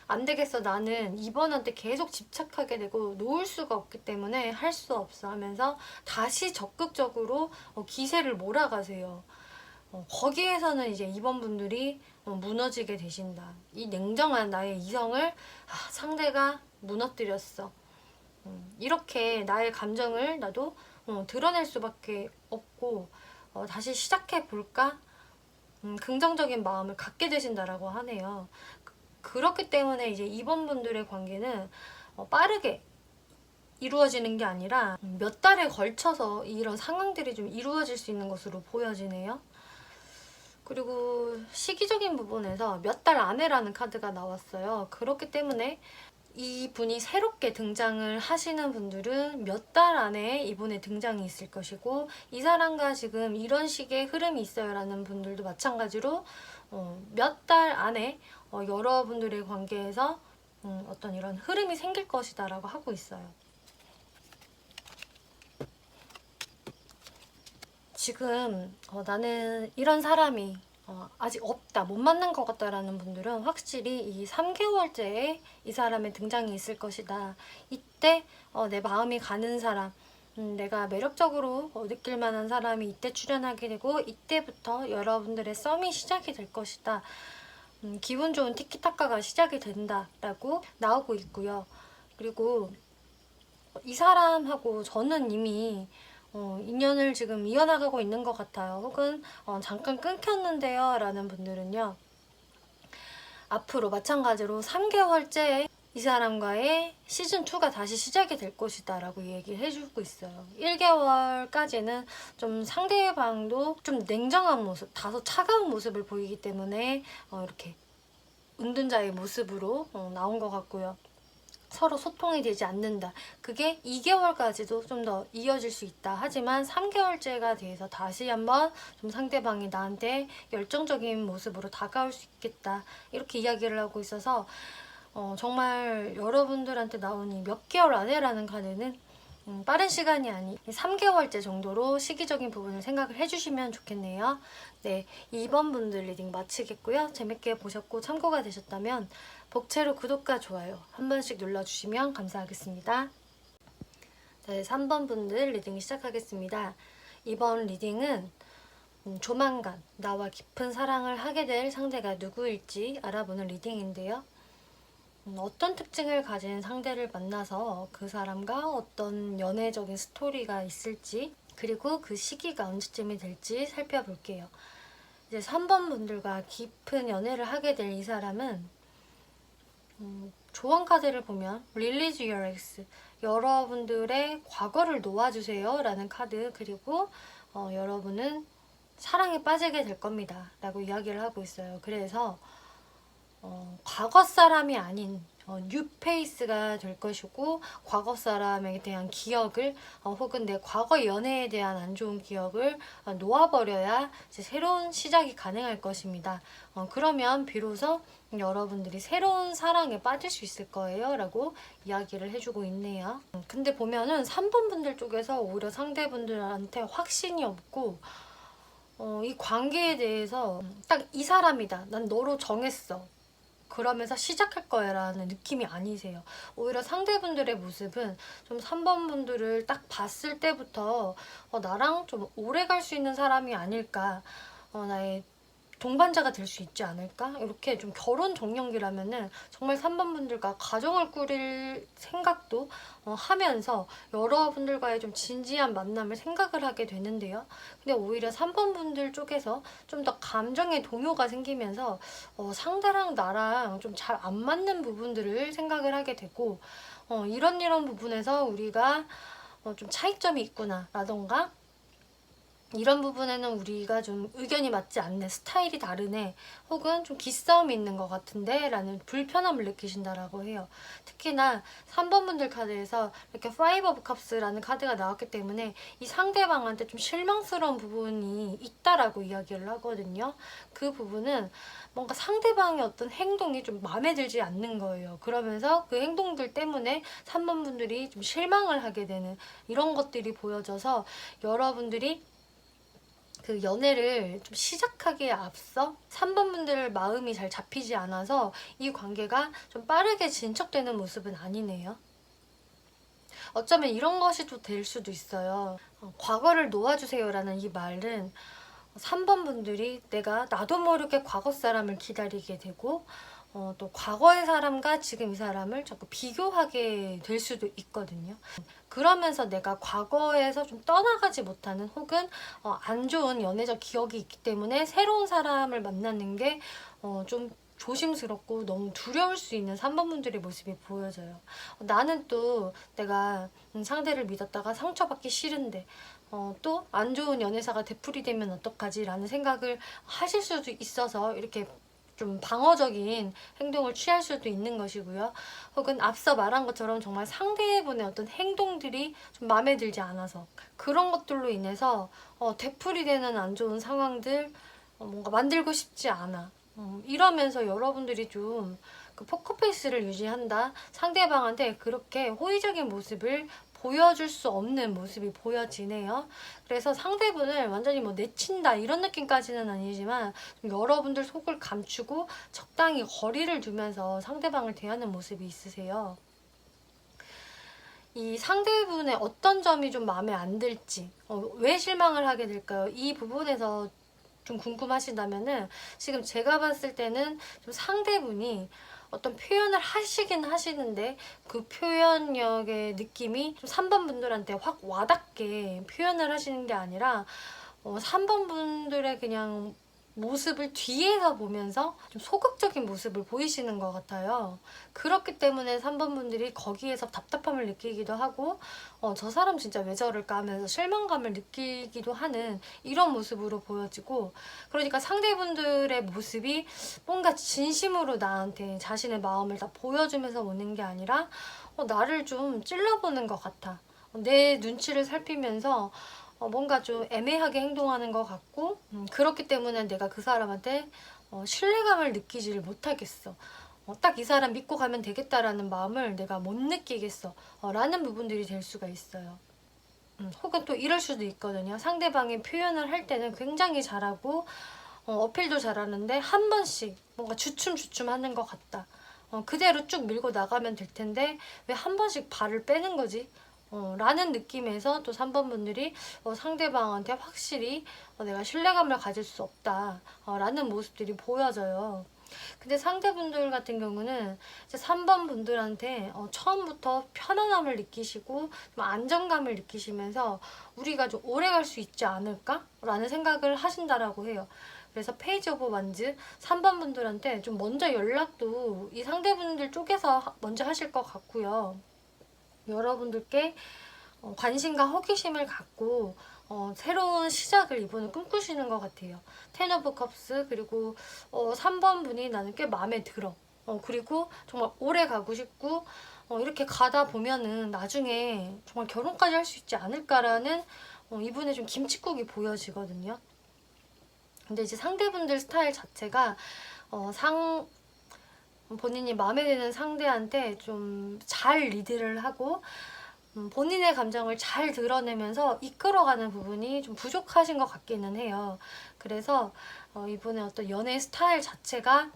안 되겠어 나는 이번한테 계속 집착하게 되고 놓을 수가 없기 때문에 할 수 없어 하면서 다시 적극적으로 기세를 몰아가세요. 거기에서는 이제 이번 분들이 무너지게 되신다. 이 냉정한 나의 이성을 상대가 무너뜨렸어. 이렇게 나의 감정을 나도 드러낼 수밖에 없고 다시 시작해 볼까? 긍정적인 마음을 갖게 되신다라고 하네요. 그렇기 때문에 이제 이번 분들의 관계는 빠르게 이루어지는 게 아니라 몇 달에 걸쳐서 이런 상황들이 좀 이루어질 수 있는 것으로 보여지네요. 그리고 시기적인 부분에서 몇 달 안에라는 카드가 나왔어요. 그렇기 때문에 이분이 새롭게 등장을 하시는 분들은 몇 달 안에 이분의 등장이 있을 것이고 이 사람과 지금 이런 식의 흐름이 있어요 라는 분들도 마찬가지로 몇 달 안에 여러분들의 관계에서 어떤 이런 흐름이 생길 것이다 라고 하고 있어요. 지금 나는 이런 사람이 아직 없다, 못 만난 것 같다라는 분들은 확실히 이 3개월째에 이 사람의 등장이 있을 것이다. 이때 내 마음이 가는 사람, 내가 매력적으로 느낄 만한 사람이 이때 출연하게 되고 이때부터 여러분들의 썸이 시작이 될 것이다. 기분 좋은 티키타카가 시작이 된다라고 나오고 있고요. 그리고 이 사람하고 저는 이미 인연을 지금 이어나가고 있는 것 같아요. 혹은 잠깐 끊겼는데요 라는 분들은요, 앞으로 마찬가지로 3개월째 이 사람과의 시즌2가 다시 시작이 될 것이다 라고 얘기를 해주고 있어요. 1개월까지는 좀 상대방도 좀 냉정한 모습, 다소 차가운 모습을 보이기 때문에 이렇게 은둔자의 모습으로 나온 것 같고요. 서로 소통이 되지 않는다. 그게 2개월까지도 좀 더 이어질 수 있다. 하지만 3개월째가 돼서 다시 한번 좀 상대방이 나한테 열정적인 모습으로 다가올 수 있겠다. 이렇게 이야기를 하고 있어서 정말 여러분들한테 나온 이 몇 개월 안에라는 카드는 빠른 시간이 아닌 3개월째 정도로 시기적인 부분을 생각을 해주시면 좋겠네요. 네, 2번 분들 리딩 마치겠고요. 재밌게 보셨고 참고가 되셨다면 복채로 구독과 좋아요 한 번씩 눌러주시면 감사하겠습니다. 네, 3번 분들 리딩 시작하겠습니다. 이번 리딩은 조만간 나와 깊은 사랑을 하게 될 상대가 누구일지 알아보는 리딩인데요. 어떤 특징을 가진 상대를 만나서 그 사람과 어떤 연애적인 스토리가 있을지, 그리고 그 시기가 언제쯤이 될지 살펴볼게요. 이제 3번 분들과 깊은 연애를 하게 될 이 사람은 조언 카드를 보면 Release Your Ex, 여러분들의 과거를 놓아주세요 라는 카드, 그리고 여러분은 사랑에 빠지게 될 겁니다 라고 이야기를 하고 있어요. 그래서 과거 사람이 아닌 뉴페이스가 될 것이고, 과거 사람에 대한 기억을 혹은 내 과거 연애에 대한 안 좋은 기억을 놓아버려야 이제 새로운 시작이 가능할 것입니다. 그러면 비로소 여러분들이 새로운 사랑에 빠질 수 있을 거예요 라고 이야기를 해주고 있네요. 근데 보면은 3번 분들 쪽에서 오히려 상대분들한테 확신이 없고 이 관계에 대해서 딱 이 사람이다, 난 너로 정했어, 그러면서 시작할 거야 라는 느낌이 아니세요. 오히려 상대분들의 모습은 좀 3번 분들을 딱 봤을 때부터 나랑 좀 오래 갈 수 있는 사람이 아닐까, 나의 동반자가 될 수 있지 않을까, 이렇게 좀 결혼 정령기라면은 정말 3번 분들과 가정을 꾸릴 생각도 하면서 여러분들과의 좀 진지한 만남을 생각을 하게 되는데요. 근데 오히려 3번 분들 쪽에서 좀 더 감정의 동요가 생기면서 상대랑 나랑 좀 잘 안 맞는 부분들을 생각을 하게 되고, 이런 부분에서 우리가 좀 차이점이 있구나 라던가, 이런 부분에는 우리가 좀 의견이 맞지 않네, 스타일이 다르네, 혹은 좀 기싸움이 있는 것 같은데 라는 불편함을 느끼신다라고 해요. 특히나 3번 분들 카드에서 이렇게 5 of Cups라는 카드가 나왔기 때문에 이 상대방한테 좀 실망스러운 부분이 있다라고 이야기를 하거든요. 그 부분은 뭔가 상대방의 어떤 행동이 좀 마음에 들지 않는 거예요. 그러면서 그 행동들 때문에 3번 분들이 좀 실망을 하게 되는 이런 것들이 보여져서, 여러분들이 그 연애를 좀 시작하기에 앞서 3번 분들 마음이 잘 잡히지 않아서 이 관계가 좀 빠르게 진척되는 모습은 아니네요. 어쩌면 이런 것이 또 될 수도 있어요. 과거를 놓아주세요 라는 이 말은 3번 분들이 내가 나도 모르게 과거 사람을 기다리게 되고, 또 과거의 사람과 지금 이 사람을 자꾸 비교하게 될 수도 있거든요. 그러면서 내가 과거에서 좀 떠나가지 못하는, 혹은 안 좋은 연애적 기억이 있기 때문에 새로운 사람을 만나는 게 좀 조심스럽고 너무 두려울 수 있는 3번 분들의 모습이 보여져요. 나는 또 내가 상대를 믿었다가 상처받기 싫은데 또 안 좋은 연애사가 되풀이되면 어떡하지 라는 생각을 하실 수도 있어서 이렇게 좀 방어적인 행동을 취할 수도 있는 것이고요. 혹은 앞서 말한 것처럼 정말 상대분의 어떤 행동들이 좀 마음에 들지 않아서 그런 것들로 인해서 되풀이되는 안 좋은 상황들 뭔가 만들고 싶지 않아, 이러면서 여러분들이 좀 그 포커페이스를 유지한다, 상대방한테 그렇게 호의적인 모습을 보여줄 수 없는 모습이 보여지네요. 그래서 상대분을 완전히 뭐 내친다 이런 느낌까지는 아니지만 좀 여러분들 속을 감추고 적당히 거리를 두면서 상대방을 대하는 모습이 있으세요. 이 상대분의 어떤 점이 좀 마음에 안 들지, 왜 실망을 하게 될까요? 이 부분에서 좀 궁금하시다면은 지금 제가 봤을 때는 좀 상대분이 어떤 표현을 하시긴 하시는데 그 표현력의 느낌이 좀 3번 분들한테 확 와닿게 표현을 하시는 게 아니라 3번 분들의 그냥 모습을 뒤에서 보면서 좀 소극적인 모습을 보이시는 것 같아요. 그렇기 때문에 3번 분들이 거기에서 답답함을 느끼기도 하고 저 사람 진짜 왜 저럴까 하면서 실망감을 느끼기도 하는 이런 모습으로 보여지고, 그러니까 상대분들의 모습이 뭔가 진심으로 나한테 자신의 마음을 다 보여주면서 오는 게 아니라 나를 좀 찔러보는 것 같아. 내 눈치를 살피면서 뭔가 좀 애매하게 행동하는 것 같고, 그렇기 때문에 내가 그 사람한테 신뢰감을 느끼지를 못하겠어. 딱 이 사람 믿고 가면 되겠다라는 마음을 내가 못 느끼겠어. 라는 부분들이 될 수가 있어요. 혹은 또 이럴 수도 있거든요. 상대방이 표현을 할 때는 굉장히 잘하고 어필도 잘하는데 한 번씩 뭔가 주춤주춤 하는 것 같다. 그대로 쭉 밀고 나가면 될 텐데 왜 한 번씩 발을 빼는 거지? 라는 느낌에서 또 3번 분들이 상대방한테 확실히 내가 신뢰감을 가질 수 없다 라는 모습들이 보여져요. 근데 상대분들 같은 경우는 이제 3번 분들한테 처음부터 편안함을 느끼시고 좀 안정감을 느끼시면서 우리가 좀 오래 갈 수 있지 않을까? 라는 생각을 하신다라고 해요. 그래서 페이지 오브 완즈 3번 분들한테 좀 먼저 연락도 이 상대분들 쪽에서 먼저 하실 것 같고요. 여러분들께 관심과 호기심을 갖고 새로운 시작을 이번에 꿈꾸시는 것 같아요. 텐 오브 컵스, 그리고 3번 분이 나는 꽤 마음에 들어. 그리고 정말 오래 가고 싶고 이렇게 가다 보면은 나중에 정말 결혼까지 할 수 있지 않을까라는 이분의 좀 김칫국이 보여지거든요. 근데 이제 상대분들 스타일 자체가 본인이 마음에 드는 상대한테 좀 잘 리드를 하고 본인의 감정을 잘 드러내면서 이끌어가는 부분이 좀 부족하신 것 같기는 해요. 그래서 이분의 어떤 연애 스타일 자체가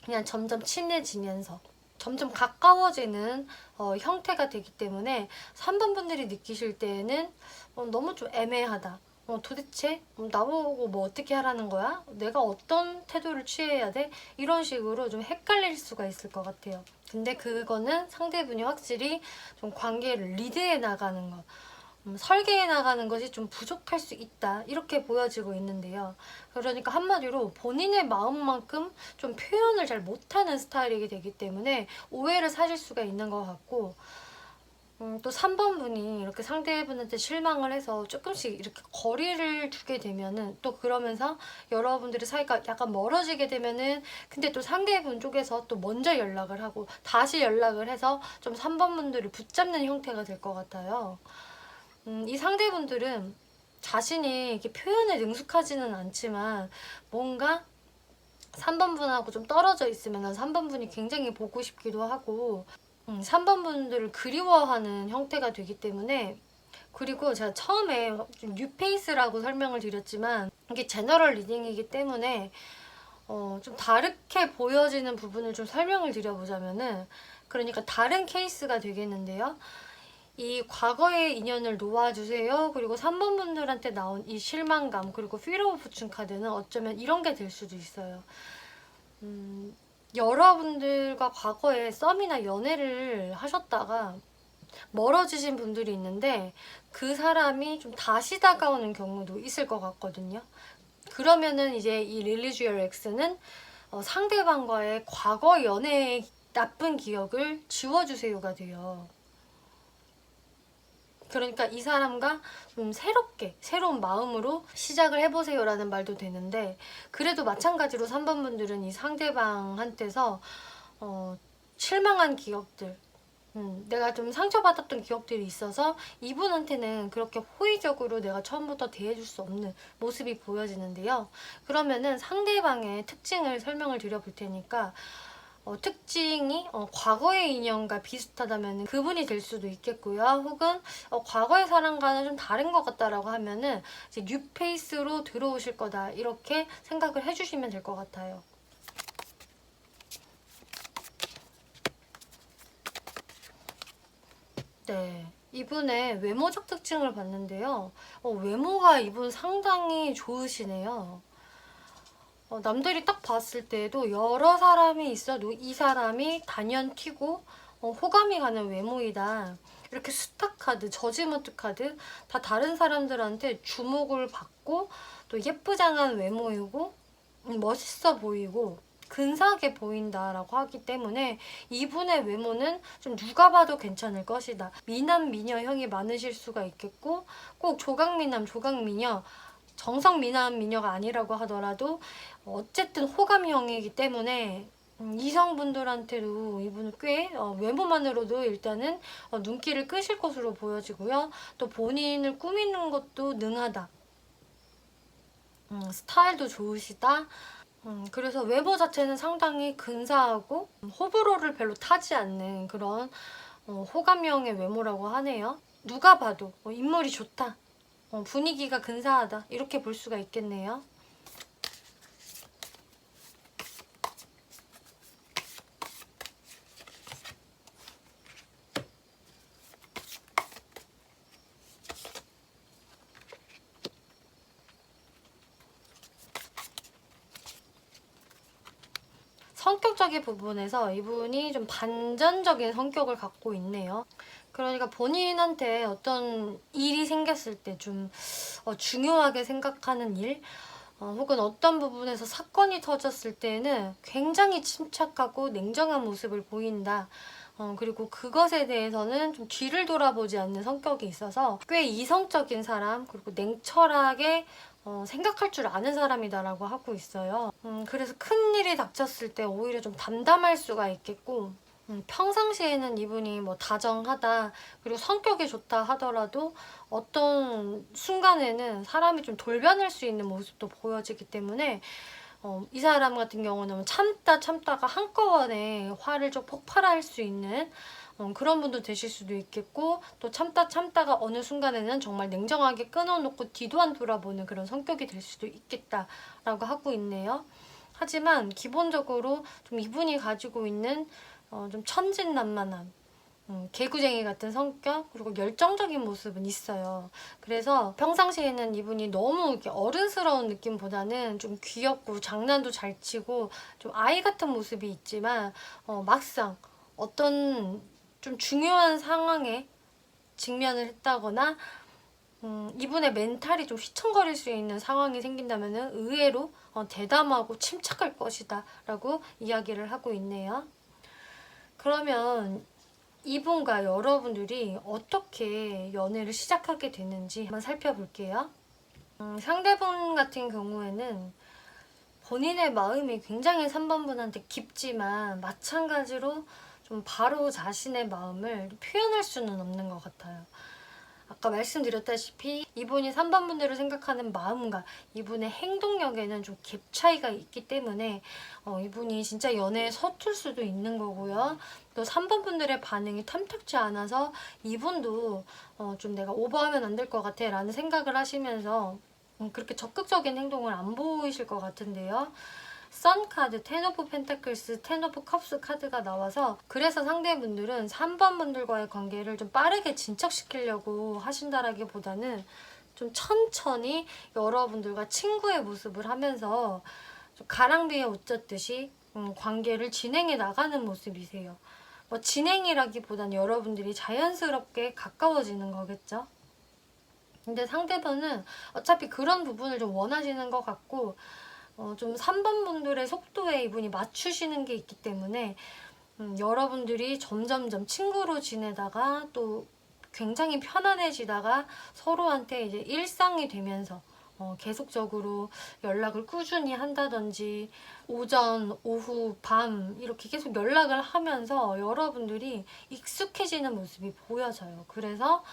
그냥 점점 친해지면서 점점 가까워지는 형태가 되기 때문에 3번 분들이 느끼실 때에는 너무 좀 애매하다. 도대체 나보고 뭐 어떻게 하라는 거야? 내가 어떤 태도를 취해야 돼? 이런 식으로 좀 헷갈릴 수가 있을 것 같아요. 근데 그거는 상대분이 확실히 좀 관계를 리드해 나가는 것, 설계해 나가는 것이 좀 부족할 수 있다, 이렇게 보여지고 있는데요. 그러니까 한마디로 본인의 마음만큼 좀 표현을 잘 못하는 스타일이게 되기 때문에 오해를 사실 수가 있는 것 같고, 또 3번 분이 이렇게 상대분한테 실망을 해서 조금씩 이렇게 거리를 두게 되면은 또 그러면서 여러분들의 사이가 약간 멀어지게 되면은 근데 또 상대분 쪽에서 또 먼저 연락을 하고 다시 연락을 해서 좀 3번 분들을 붙잡는 형태가 될 것 같아요. 이 상대분들은 자신이 이렇게 표현에 능숙하지는 않지만 뭔가 3번 분하고 좀 떨어져 있으면 3번 분이 굉장히 보고 싶기도 하고 3번 분들을 그리워하는 형태가 되기 때문에, 그리고 제가 처음에 좀 뉴페이스라고 설명을 드렸지만 이게 제너럴 리딩이기 때문에 좀 다르게 보여지는 부분을 좀 설명을 드려보자면은, 그러니까 다른 케이스가 되겠는데요. 이 과거의 인연을 놓아주세요. 그리고 3번 분들한테 나온 이 실망감, 그리고 Fear of Fortune 카드는 어쩌면 이런 게 될 수도 있어요. 여러분들과 과거에 썸이나 연애를 하셨다가 멀어지신 분들이 있는데 그 사람이 좀 다시 다가오는 경우도 있을 것 같거든요. 그러면은 이제 이 릴리주얼 X는 상대방과의 과거 연애의 나쁜 기억을 지워주세요가 돼요. 그러니까 이 사람과 좀 새롭게 새로운 마음으로 시작을 해보세요라는 말도 되는데, 그래도 마찬가지로 3번 분들은 이 상대방한테서 실망한 기억들, 내가 좀 상처받았던 기억들이 있어서 이분한테는 그렇게 호의적으로 내가 처음부터 대해줄 수 없는 모습이 보여지는데요. 그러면은 상대방의 특징을 설명을 드려볼 테니까 특징이 과거의 인연과 비슷하다면 그분이 될 수도 있겠고요. 혹은 과거의 사람과는 좀 다른 것 같다라고 하면은 이제 뉴페이스로 들어오실 거다, 이렇게 생각을 해주시면 될 것 같아요. 네, 이분의 외모적 특징을 봤는데요. 외모가 이분 상당히 좋으시네요. 남들이 딱 봤을 때도 여러 사람이 있어도 이 사람이 단연튀고 호감이 가는 외모이다. 이렇게 스타카드, 저지먼트 카드 다 다른 사람들한테 주목을 받고 또 예쁘장한 외모이고 멋있어 보이고 근사하게 보인다라고 하기 때문에 이분의 외모는 좀 누가 봐도 괜찮을 것이다. 미남 미녀형이 많으실 수가 있겠고 꼭 조각미남 조각미녀 정성 미남 미녀가 아니라고 하더라도 어쨌든 호감형이기 때문에 이성분들한테도 이분은 꽤 외모만으로도 일단은 눈길을 끄실 것으로 보여지고요. 또 본인을 꾸미는 것도 능하다. 스타일도 좋으시다. 그래서 외모 자체는 상당히 근사하고 호불호를 별로 타지 않는 그런 호감형의 외모라고 하네요. 누가 봐도 인물이 좋다. 분위기가 근사하다. 이렇게 볼 수가 있겠네요. 성격적인 부분에서 이분이 좀 반전적인 성격을 갖고 있네요. 그러니까 본인한테 어떤 일이 생겼을 때 좀 중요하게 생각하는 일, 혹은 어떤 부분에서 사건이 터졌을 때는 굉장히 침착하고 냉정한 모습을 보인다. 그리고 그것에 대해서는 좀 뒤를 돌아보지 않는 성격이 있어서 꽤 이성적인 사람, 그리고 냉철하게 생각할 줄 아는 사람이다라고 하고 있어요. 그래서 큰 일이 닥쳤을 때 오히려 좀 담담할 수가 있겠고, 평상시에는 이분이 뭐 다정하다, 그리고 성격이 좋다 하더라도 어떤 순간에는 사람이 좀 돌변할 수 있는 모습도 보여지기 때문에 이 사람 같은 경우는 참다가 한꺼번에 화를 좀 폭발할 수 있는 그런 분도 되실 수도 있겠고, 또 참다가 어느 순간에는 정말 냉정하게 끊어놓고 뒤도 안 돌아보는 그런 성격이 될 수도 있겠다라고 하고 있네요. 하지만 기본적으로 좀 이분이 가지고 있는 좀 천진난만함, 개구쟁이 같은 성격, 그리고 열정적인 모습은 있어요. 그래서 평상시에는 이분이 너무 이렇게 어른스러운 느낌보다는 좀 귀엽고 장난도 잘 치고 좀 아이 같은 모습이 있지만 막상 어떤 좀 중요한 상황에 직면을 했다거나 이분의 멘탈이 좀 휘청거릴 수 있는 상황이 생긴다면 의외로 대담하고 침착할 것이다 라고 이야기를 하고 있네요. 그러면 이분과 여러분들이 어떻게 연애를 시작하게 되는지 한번 살펴볼게요. 상대분 같은 경우에는 본인의 마음이 굉장히 3번분한테 깊지만 마찬가지로 좀 바로 자신의 마음을 표현할 수는 없는 것 같아요. 아까 말씀드렸다시피 이분이 3번분들을 생각하는 마음과 이분의 행동력에는 좀 갭 차이가 있기 때문에 이분이 진짜 연애에 서툴 수도 있는 거고요. 또 3번분들의 반응이 탐탁지 않아서 이분도 좀 내가 오버하면 안 될 것 같아 라는 생각을 하시면서 그렇게 적극적인 행동을 안 보이실 것 같은데요. 선 카드, 텐 오브 펜타클스, 텐 오브 컵스 카드가 나와서 그래서 상대분들은 3번 분들과의 관계를 좀 빠르게 진척시키려고 하신다라기보다는 좀 천천히 여러분들과 친구의 모습을 하면서 좀 가랑비에 옷 젖듯이 관계를 진행해 나가는 모습이세요. 뭐 진행이라기보단 여러분들이 자연스럽게 가까워지는 거겠죠. 근데 상대방은 어차피 그런 부분을 좀 원하시는 것 같고 좀 3번 분들의 속도에 이분이 맞추시는 게 있기 때문에 여러분들이 점점점 친구로 지내다가 또 굉장히 편안해지다가 서로한테 이제 일상이 되면서 계속적으로 연락을 꾸준히 한다든지 오전, 오후, 밤 이렇게 계속 연락을 하면서 여러분들이 익숙해지는 모습이 보여져요. 그래서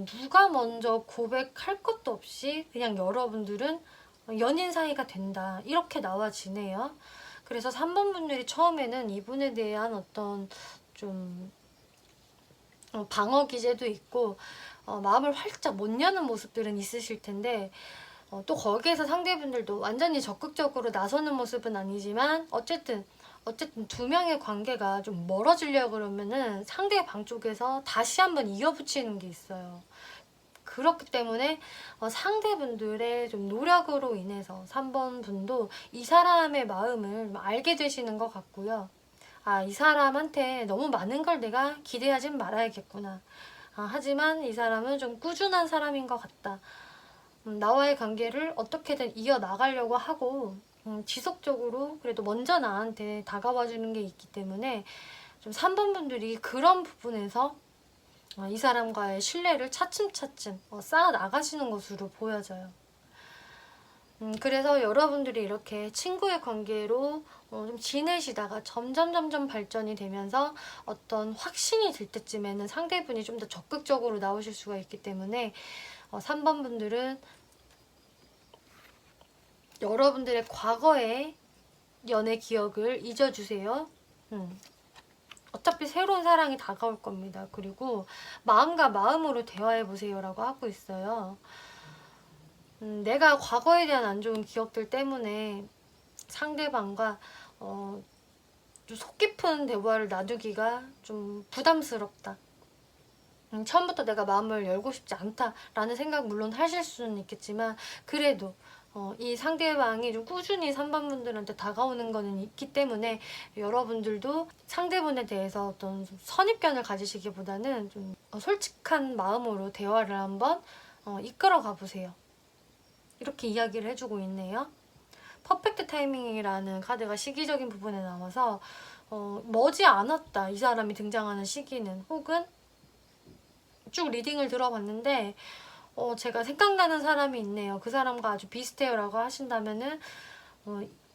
누가 먼저 고백할 것도 없이 그냥 여러분들은 연인 사이가 된다 이렇게 나와지네요. 그래서 3번 분들이 처음에는 이분에 대한 어떤 좀 방어 기제도 있고 마음을 활짝 못 여는 모습들은 있으실 텐데 또 거기에서 상대분들도 완전히 적극적으로 나서는 모습은 아니지만 어쨌든 어쨌든 두 명의 관계가 좀 멀어지려고 그러면은 상대방 쪽에서 다시 한번 이어붙이는 게 있어요. 그렇기 때문에 상대분들의 좀 노력으로 인해서 3번 분도 이 사람의 마음을 알게 되시는 것 같고요. 아, 이 사람한테 너무 많은 걸 내가 기대하진 말아야겠구나. 아, 하지만 이 사람은 좀 꾸준한 사람인 것 같다. 나와의 관계를 어떻게든 이어나가려고 하고 지속적으로 그래도 먼저 나한테 다가와주는 게 있기 때문에 좀 3번 분들이 그런 부분에서 이 사람과의 신뢰를 차츰차츰 쌓아 나가시는 것으로 보여져요. 그래서 여러분들이 이렇게 친구의 관계로 좀 지내시다가 점점 발전이 되면서 어떤 확신이 들 때쯤에는 상대분이 좀 더 적극적으로 나오실 수가 있기 때문에 3번 분들은 여러분들의 과거의 연애 기억을 잊어주세요. 어차피 새로운 사랑이 다가올 겁니다. 그리고 마음과 마음으로 대화해보세요 라고 하고 있어요. 내가 과거에 대한 안 좋은 기억들 때문에 상대방과 좀 속 깊은 대화를 나누기가 좀 부담스럽다. 처음부터 내가 마음을 열고 싶지 않다라는 생각 물론 하실 수는 있겠지만 그래도 이 상대방이 좀 꾸준히 3번 분들한테 다가오는 거는 있기 때문에 여러분들도 상대분에 대해서 어떤 선입견을 가지시기보다는 좀 솔직한 마음으로 대화를 한번 이끌어 가보세요. 이렇게 이야기를 해주고 있네요. 퍼펙트 타이밍이라는 카드가 시기적인 부분에 나와서 머지 않았다. 이 사람이 등장하는 시기는. 혹은 쭉 리딩을 들어봤는데 제가 생각나는 사람이 있네요. 그 사람과 아주 비슷해요 라고 하신다면은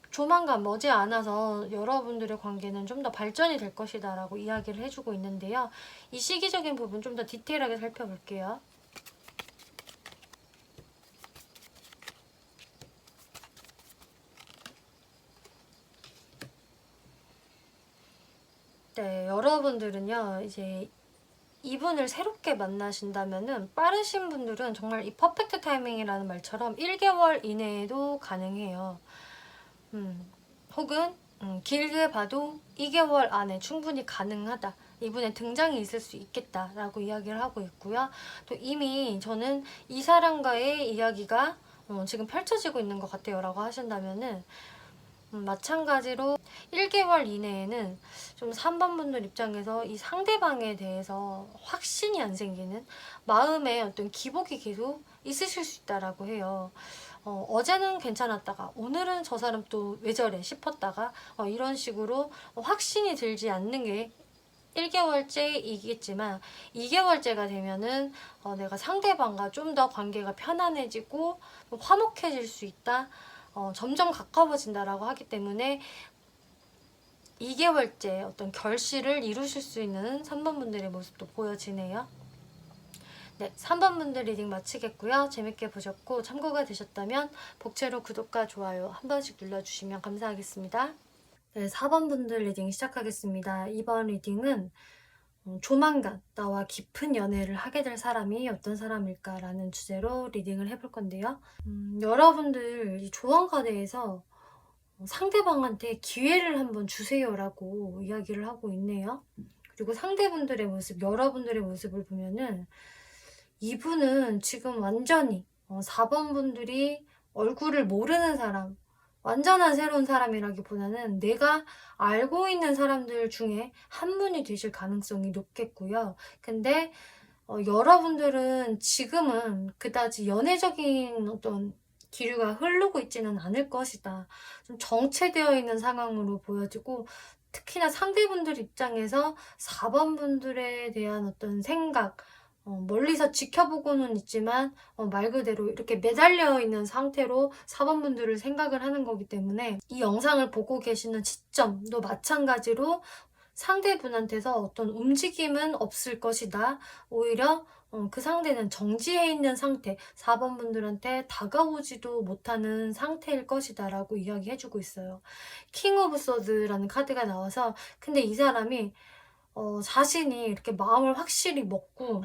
조만간 머지않아서 여러분들의 관계는 좀 더 발전이 될 것이다 라고 이야기를 해주고 있는데요. 이 시기적인 부분 좀 더 디테일하게 살펴볼게요. 네, 여러분들은요, 이제 이분을 새롭게 만나신다면은 빠르신 분들은 정말 이 퍼펙트 타이밍이라는 말처럼 1개월 이내에도 가능해요. 혹은 길게 봐도 2개월 안에 충분히 가능하다. 이분의 등장이 있을 수 있겠다라고 이야기를 하고 있고요. 또 이미 저는 이 사람과의 이야기가 지금 펼쳐지고 있는 것 같아요 라고 하신다면은 마찬가지로 1개월 이내에는 좀 3번 분들 입장에서 이 상대방에 대해서 확신이 안 생기는 마음에 어떤 기복이 계속 있으실 수 있다라고 해요. 어제는 괜찮았다가 오늘은 저 사람 또 왜 저래 싶었다가 이런 식으로 확신이 들지 않는 게 1개월째이겠지만 2개월째가 되면은 내가 상대방과 좀 더 관계가 편안해지고 화목해질 수 있다. 점점 가까워진다라고 하기 때문에 2개월째 어떤 결실을 이루실 수 있는 3번 분들의 모습도 보여지네요. 네, 3번 분들 리딩 마치겠고요. 재밌게 보셨고 참고가 되셨다면 복채로 구독과 좋아요 한 번씩 눌러주시면 감사하겠습니다. 네, 4번 분들 리딩 시작하겠습니다. 이번 리딩은 조만간 나와 깊은 연애를 하게 될 사람이 어떤 사람일까라는 주제로 리딩을 해볼 건데요. 여러분들 이 조언카드에서 상대방한테 기회를 한번 주세요라고 이야기를 하고 있네요. 그리고 상대분들의 모습, 여러분들의 모습을 보면은 이분은 지금 완전히 4번 분들이 얼굴을 모르는 사람, 완전한 새로운 사람이라기보다는 내가 알고 있는 사람들 중에 한 분이 되실 가능성이 높겠고요. 근데 여러분들은 지금은 그다지 연애적인 어떤 기류가 흐르고 있지는 않을 것이다. 좀 정체되어 있는 상황으로 보여지고 특히나 상대분들 입장에서 4번 분들에 대한 어떤 생각, 멀리서 지켜보고는 있지만 말 그대로 이렇게 매달려 있는 상태로 4번 분들을 생각을 하는 거기 때문에 이 영상을 보고 계시는 시점도 마찬가지로 상대분한테서 어떤 움직임은 없을 것이다. 오히려 그 상대는 정지해 있는 상태, 4번 분들한테 다가오지도 못하는 상태일 것이다 라고 이야기해주고 있어요. 킹 오브 소드라는 카드가 나와서 근데 이 사람이 자신이 이렇게 마음을 확실히 먹고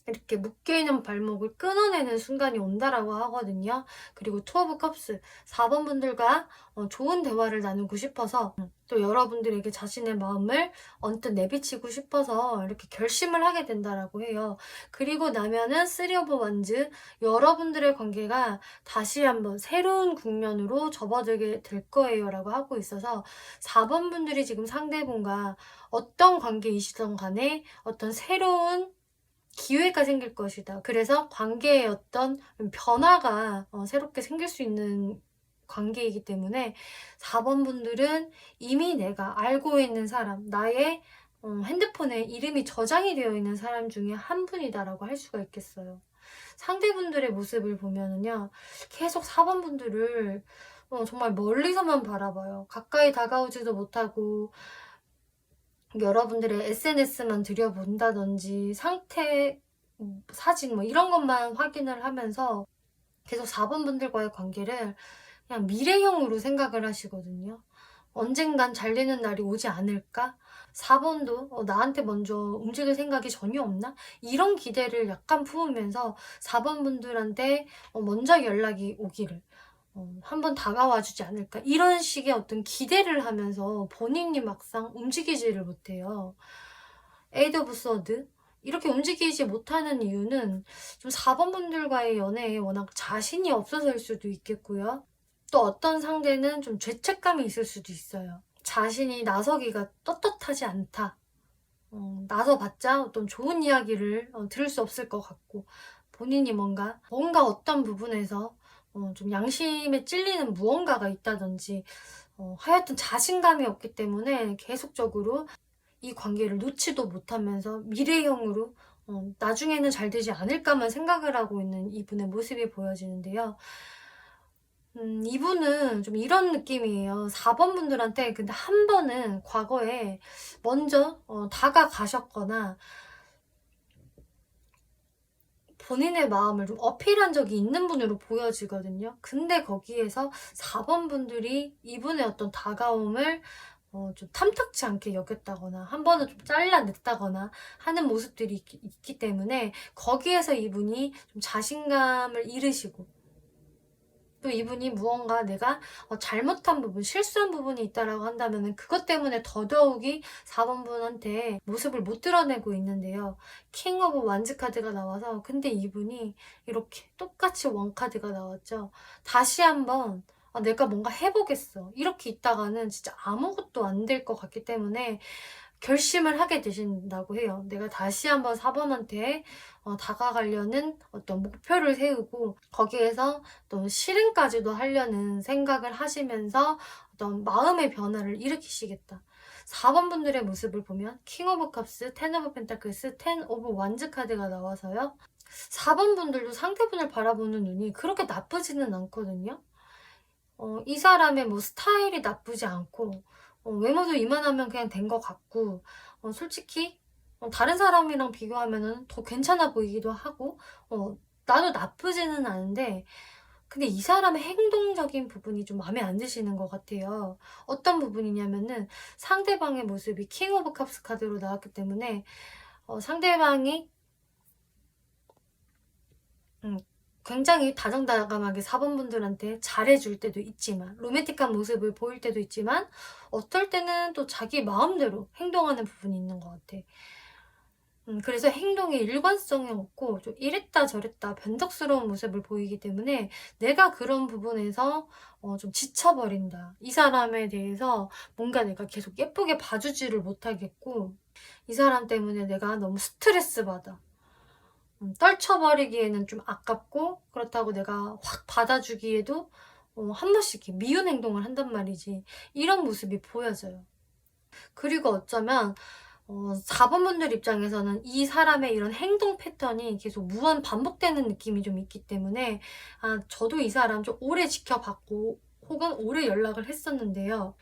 이렇게 묶여있는 발목을 끊어내는 순간이 온다라고 하거든요. 그리고 투 오브 컵스 4번 분들과 좋은 대화를 나누고 싶어서 또 여러분들에게 자신의 마음을 언뜻 내비치고 싶어서 이렇게 결심을 하게 된다라고 해요. 그리고 나면은 3 오브 원즈 여러분들의 관계가 다시 한번 새로운 국면으로 접어들게 될 거예요 라고 하고 있어서 4번 분들이 지금 상대분과 어떤 관계이시던 간에 어떤 새로운 기회가 생길 것이다. 그래서 관계에 어떤 변화가 새롭게 생길 수 있는 관계이기 때문에 4번 분들은 이미 내가 알고 있는 사람, 나의 핸드폰에 이름이 저장이 되어 있는 사람 중에 한 분이다라고 할 수가 있겠어요. 상대분들의 모습을 보면은요, 계속 4번 분들을 정말 멀리서만 바라봐요. 가까이 다가오지도 못하고 여러분들의 SNS만 들여본다든지 상태 사진 뭐 이런 것만 확인을 하면서 계속 4번 분들과의 관계를 그냥 미래형으로 생각을 하시거든요. 언젠간 잘 되는 날이 오지 않을까? 4번도 나한테 먼저 움직일 생각이 전혀 없나? 이런 기대를 약간 품으면서 4번 분들한테 먼저 연락이 오기를 한번 다가와 주지 않을까? 이런 식의 어떤 기대를 하면서 본인이 막상 움직이지를 못해요. 에이드 오브 소드 이렇게 움직이지 못하는 이유는 좀 4번 분들과의 연애에 워낙 자신이 없어서일 수도 있겠고요. 또 어떤 상대는 좀 죄책감이 있을 수도 있어요. 자신이 나서기가 떳떳하지 않다. 나서봤자 어떤 좋은 이야기를 들을 수 없을 것 같고 본인이 뭔가 어떤 부분에서 좀 양심에 찔리는 무언가가 있다든지 하여튼 자신감이 없기 때문에 계속적으로 이 관계를 놓지도 못하면서 미래형으로 나중에는 잘 되지 않을까만 생각을 하고 있는 이분의 모습이 보여지는데요. 이분은 좀 이런 느낌이에요. 4번 분들한테 근데 한 번은 과거에 먼저 다가가셨거나 본인의 마음을 좀 어필한 적이 있는 분으로 보여지거든요. 근데 거기에서 4번 분들이 이분의 어떤 다가옴을 좀 탐탁치 않게 여겼다거나 한 번은 좀 잘라냈다거나 하는 모습들이 있기 때문에 거기에서 이분이 좀 자신감을 잃으시고 또 이분이 무언가 내가 잘못한 부분, 실수한 부분이 있다라고 한다면 그것 때문에 더더욱이 4번 분한테 모습을 못 드러내고 있는데요. 킹 오브 완즈 카드가 나와서 근데 이분이 이렇게 똑같이 원 카드가 나왔죠. 다시 한번 내가 뭔가 해보겠어. 이렇게 있다가는 진짜 아무것도 안 될 것 같기 때문에 결심을 하게 되신다고 해요. 내가 다시 한번 4번한테 다가가려는 어떤 목표를 세우고 거기에서 또 실행까지도 하려는 생각을 하시면서 어떤 마음의 변화를 일으키시겠다. 4번 분들의 모습을 보면 킹 오브 컵스, 텐 오브 펜타클스, 텐 오브 완즈 카드가 나와서요. 4번 분들도 상대분을 바라보는 눈이 그렇게 나쁘지는 않거든요. 이 사람의 뭐 스타일이 나쁘지 않고 외모도 이만하면 그냥 된 것 같고 솔직히 다른 사람이랑 비교하면은 더 괜찮아 보이기도 하고 나도 나쁘지는 않은데 근데 이 사람의 행동적인 부분이 좀 마음에 안 드시는 것 같아요. 어떤 부분이냐면은 상대방의 모습이 킹 오브 컵스 카드로 나왔기 때문에 상대방이 굉장히 다정다감하게 4번 분들한테 잘해줄 때도 있지만 로맨틱한 모습을 보일 때도 있지만 어떨 때는 또 자기 마음대로 행동하는 부분이 있는 것 같아. 그래서 행동에 일관성이 없고 좀 이랬다 저랬다 변덕스러운 모습을 보이기 때문에 내가 그런 부분에서 좀 지쳐버린다. 이 사람에 대해서 뭔가 내가 계속 예쁘게 봐주지를 못하겠고 이 사람 때문에 내가 너무 스트레스 받아. 떨쳐버리기에는 좀 아깝고 그렇다고 내가 확 받아주기에도 한 번씩 이렇게 미운 행동을 한단 말이지. 이런 모습이 보여져요. 그리고 어쩌면 4번 분들 입장에서는 이 사람의 이런 행동 패턴이 계속 무한 반복되는 느낌이 좀 있기 때문에 저도 이 사람 좀 오래 지켜봤고 혹은 오래 연락을 했었는데요.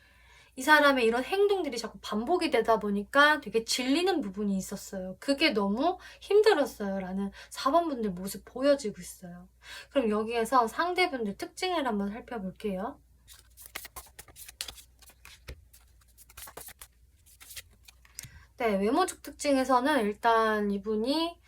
이 사람의 이런 행동들이 자꾸 반복이 되다 보니까 되게 질리는 부분이 있었어요. 그게 너무 힘들었어요. 라는 4번 분들 모습 보여지고 있어요. 그럼 여기에서 상대분들 특징을 한번 살펴볼게요. 네, 외모적 특징에서는 일단 이분이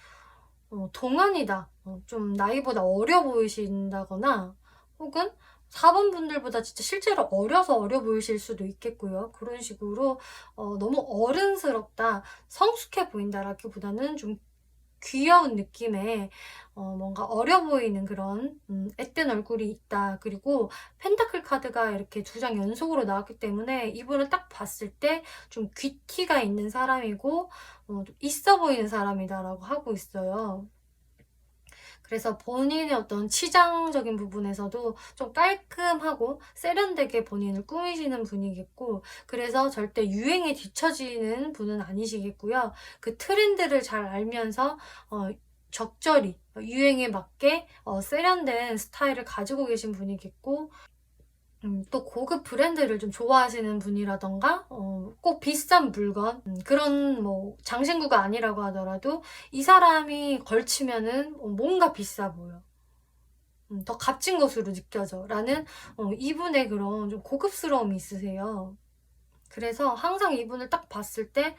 동안이다. 좀 나이보다 어려 보이신다거나 혹은 4번 분들보다 진짜 실제로 어려서 어려 보이실 수도 있겠고요. 그런 식으로 너무 어른스럽다, 성숙해 보인다라기보다는 좀 귀여운 느낌의 뭔가 어려 보이는 그런 앳된 얼굴이 있다. 그리고 펜타클 카드가 이렇게 2장 연속으로 나왔기 때문에 이분을 딱 봤을 때 좀 귀티가 있는 사람이고 좀 있어 보이는 사람이다라고 하고 있어요. 그래서 본인의 어떤 치장적인 부분에서도 좀 깔끔하고 세련되게 본인을 꾸미시는 분이겠고, 그래서 절대 유행에 뒤처지는 분은 아니시겠고요. 그 트렌드를 잘 알면서 적절히 유행에 맞게 세련된 스타일을 가지고 계신 분이겠고, 또 고급 브랜드를 좀 좋아하시는 분이라던가 꼭 비싼 물건, 그런 뭐 장신구가 아니라고 하더라도 이 사람이 걸치면은 뭔가 비싸 보여. 더 값진 것으로 느껴져 라는 이분의 그런 좀 고급스러움이 있으세요. 그래서 항상 이분을 딱 봤을 때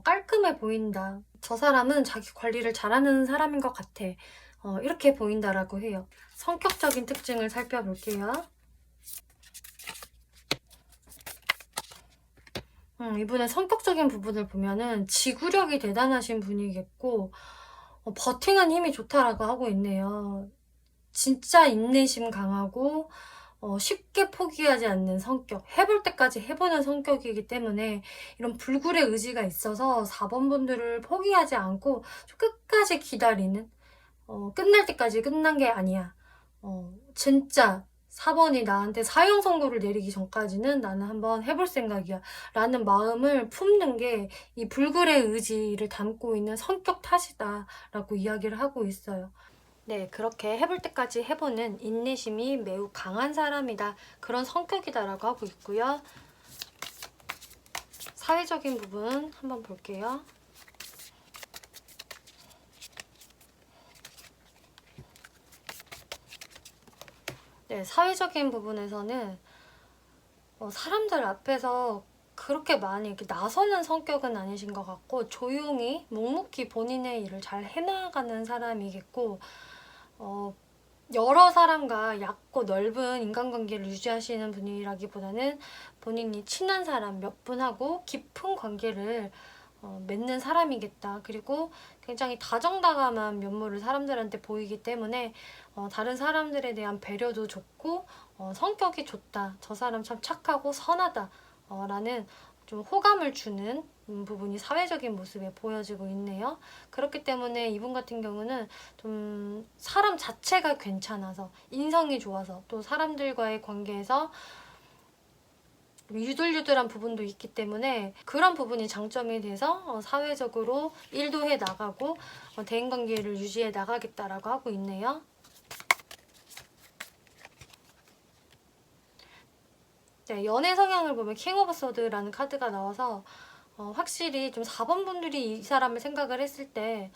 깔끔해 보인다. 저 사람은 자기 관리를 잘하는 사람인 것 같아. 이렇게 보인다라고 해요. 성격적인 특징을 살펴볼게요. 이분의 성격적인 부분을 보면은 지구력이 대단하신 분이겠고, 버티는 힘이 좋다라고 하고 있네요. 진짜 인내심 강하고, 쉽게 포기하지 않는 성격, 해볼 때까지 해보는 성격이기 때문에 이런 불굴의 의지가 있어서 4번 분들을 포기하지 않고 끝까지 기다리는, 끝날 때까지 끝난 게 아니야. 진짜 4번이 나한테 사형 선고를 내리기 전까지는 나는 한번 해볼 생각이야 라는 마음을 품는 게 이 불굴의 의지를 담고 있는 성격 탓이다 라고 이야기를 하고 있어요. 네, 그렇게 해볼 때까지 해보는 인내심이 매우 강한 사람이다, 그런 성격이다라고 하고 있고요. 사회적인 부분 한번 볼게요. 네, 사회적인 부분에서는 사람들 앞에서 그렇게 많이 이렇게 나서는 성격은 아니신 것 같고, 조용히 묵묵히 본인의 일을 잘 해나가는 사람이겠고, 여러 사람과 얕고 넓은 인간관계를 유지하시는 분이라기보다는 본인이 친한 사람 몇 분하고 깊은 관계를 맺는 사람이겠다. 그리고 굉장히 다정다감한 면모를 사람들한테 보이기 때문에 다른 사람들에 대한 배려도 좋고 성격이 좋다. 저 사람 참 착하고 선하다. 라는 좀 호감을 주는 부분이 사회적인 모습에 보여지고 있네요. 그렇기 때문에 이분 같은 경우는 좀 사람 자체가 괜찮아서, 인성이 좋아서, 또 사람들과의 관계에서 유들유들한 부분도 있기 때문에 그런 부분이 장점이 돼서 사회적으로 일도 해 나가고 대인관계를 유지해 나가겠다라고 하고 있네요. 네, 연애 성향을 보면 킹 오브 소드라는 카드가 나와서 확실히 좀 4번 분들이 이 사람을 생각을 했을 때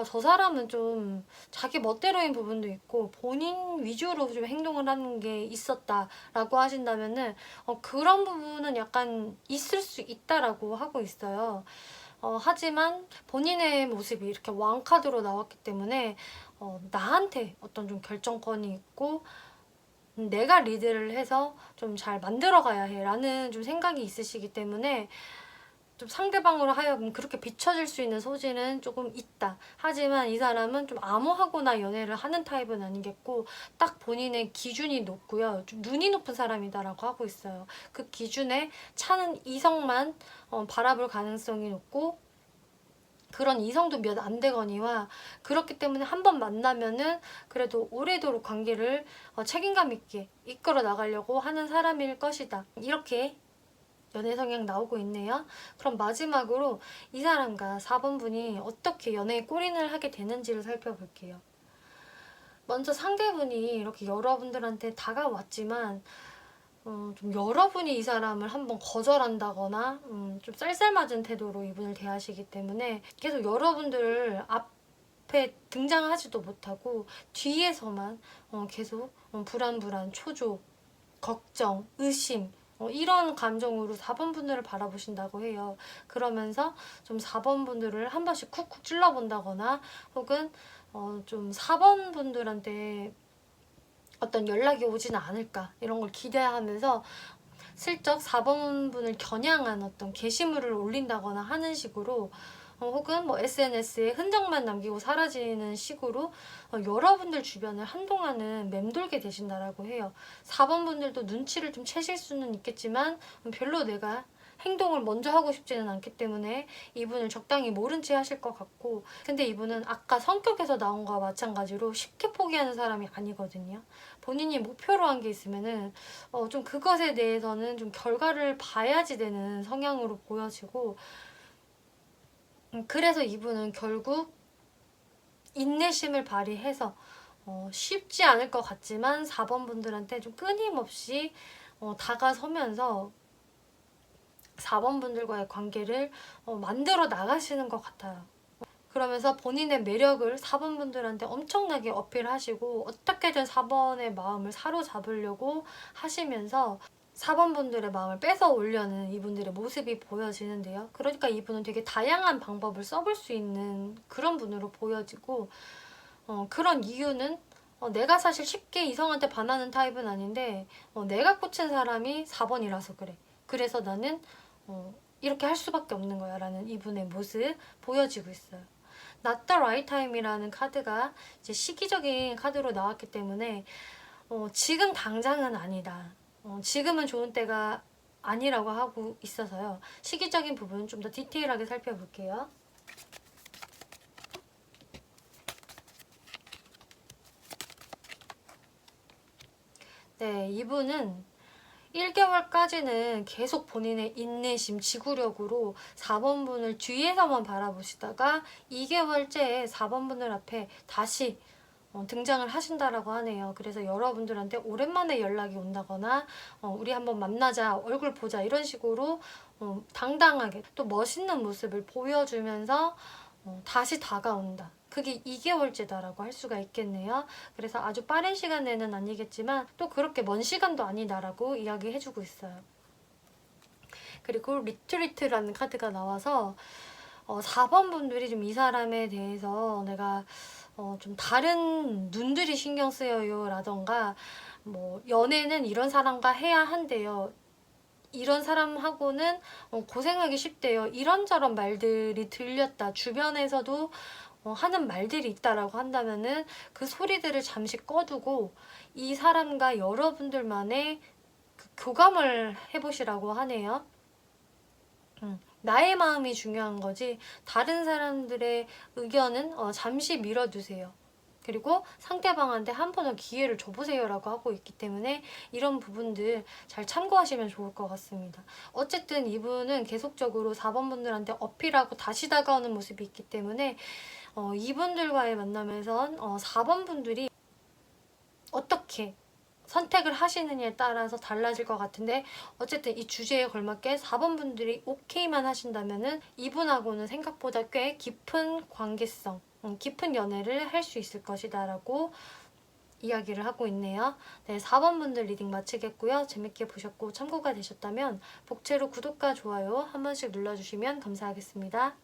저 사람은 좀 자기 멋대로인 부분도 있고 본인 위주로 좀 행동을 하는 게 있었다라고 하신다면은 그런 부분은 약간 있을 수 있다라고 하고 있어요. 하지만 본인의 모습이 이렇게 왕카드로 나왔기 때문에 나한테 어떤 좀 결정권이 있고 내가 리드를 해서 좀 잘 만들어가야 해 라는 좀 생각이 있으시기 때문에 좀 상대방으로 하여금 그렇게 비춰질 수 있는 소지는 조금 있다. 하지만 이 사람은 좀 암호하거나 연애를 하는 타입은 아니겠고 딱 본인의 기준이 높고요. 좀 눈이 높은 사람이다라고 하고 있어요. 그 기준에 차는 이성만 바라볼 가능성이 높고 그런 이성도 몇 안 되거니와 그렇기 때문에 한 번 만나면은 그래도 오래도록 관계를 책임감 있게 이끌어 나가려고 하는 사람일 것이다. 이렇게 연애 성향 나오고 있네요. 그럼 마지막으로 이 사람과 4번 분이 어떻게 연애에 골인을 하게 되는지를 살펴볼게요. 먼저 상대분이 이렇게 여러분들한테 다가왔지만 좀 여러분이 이 사람을 한번 거절한다거나 좀 쌀쌀맞은 태도로 이분을 대하시기 때문에 계속 여러분들을 앞에 등장하지도 못하고 뒤에서만 계속 불안불안, 초조, 걱정, 의심 이런 감정으로 4번 분들을 바라보신다고 해요. 그러면서 좀 4번 분들을 한 번씩 쿡쿡 찔러본다거나 혹은 좀 4번 분들한테 어떤 연락이 오지는 않을까 이런 걸 기대하면서 슬쩍 4번 분을 겨냥한 어떤 게시물을 올린다거나 하는 식으로 혹은 뭐 SNS에 흔적만 남기고 사라지는 식으로 여러분들 주변을 한동안은 맴돌게 되신다라고 해요. 4번 분들도 눈치를 좀 채실 수는 있겠지만 별로 내가 행동을 먼저 하고 싶지는 않기 때문에 이분을 적당히 모른 채 하실 것 같고, 근데 이분은 아까 성격에서 나온 거와 마찬가지로 쉽게 포기하는 사람이 아니거든요. 본인이 목표로 한 게 있으면은 좀 그것에 대해서는 좀 결과를 봐야지 되는 성향으로 보여지고, 그래서 이분은 결국 인내심을 발휘해서 쉽지 않을 것 같지만 4번 분들한테 좀 끊임없이 다가서면서 4번 분들과의 관계를 만들어 나가시는 것 같아요. 그러면서 본인의 매력을 4번 분들한테 엄청나게 어필하시고 어떻게든 4번의 마음을 사로잡으려고 하시면서 4번 분들의 마음을 뺏어 오려는 이분들의 모습이 보여지는데요. 그러니까 이분은 되게 다양한 방법을 써볼 수 있는 그런 분으로 보여지고, 그런 이유는 내가 사실 쉽게 이성한테 반하는 타입은 아닌데 내가 꽂힌 사람이 4번이라서 그래. 그래서 나는 이렇게 할 수밖에 없는 거야 라는 이분의 모습 보여지고 있어요. Not the right time이라는 카드가 이제 시기적인 카드로 나왔기 때문에 지금 당장은 아니다. 지금은 좋은 때가 아니라고 하고 있어서요. 시기적인 부분 좀 더 디테일하게 살펴볼게요. 네, 이분은 1개월까지는 계속 본인의 인내심, 지구력으로 4번 분을 뒤에서만 바라보시다가 2개월째에 4번 분들 앞에 다시 등장을 하신다라고 하네요. 그래서 여러분들한테 오랜만에 연락이 온다거나 우리 한번 만나자, 얼굴 보자 이런 식으로 당당하게 또 멋있는 모습을 보여주면서 다시 다가온다. 그게 2개월째다라고 할 수가 있겠네요. 그래서 아주 빠른 시간 내는 아니겠지만 또 그렇게 먼 시간도 아니다라고 이야기해주고 있어요. 그리고 리트리트라는 카드가 나와서 4번 분들이 좀 이 사람에 대해서 내가 좀 다른 눈들이 신경 쓰여요 라던가 뭐 연애는 이런 사람과 해야 한대요. 이런 사람하고는 고생하기 쉽대요. 이런저런 말들이 들렸다. 주변에서도 하는 말들이 있다라고 한다면은 그 소리들을 잠시 꺼두고 이 사람과 여러분들만의 그 교감을 해보시라고 하네요. 나의 마음이 중요한 거지 다른 사람들의 의견은 잠시 밀어두세요. 그리고 상대방한테 한 번 더 기회를 줘보세요 라고 하고 있기 때문에 이런 부분들 잘 참고하시면 좋을 것 같습니다. 어쨌든 이분은 계속적으로 4번 분들한테 어필하고 다시 다가오는 모습이 있기 때문에 이분들과의 만남에선 4번 분들이 어떻게 선택을 하시느냐에 따라서 달라질 것 같은데, 어쨌든 이 주제에 걸맞게 4번 분들이 오케이만 하신다면은 이분하고는 생각보다 꽤 깊은 관계성, 깊은 연애를 할 수 있을 것이다 라고 이야기를 하고 있네요. 네, 4번 분들 리딩 마치겠고요. 재밌게 보셨고 참고가 되셨다면 복채로 구독과 좋아요 한 번씩 눌러주시면 감사하겠습니다.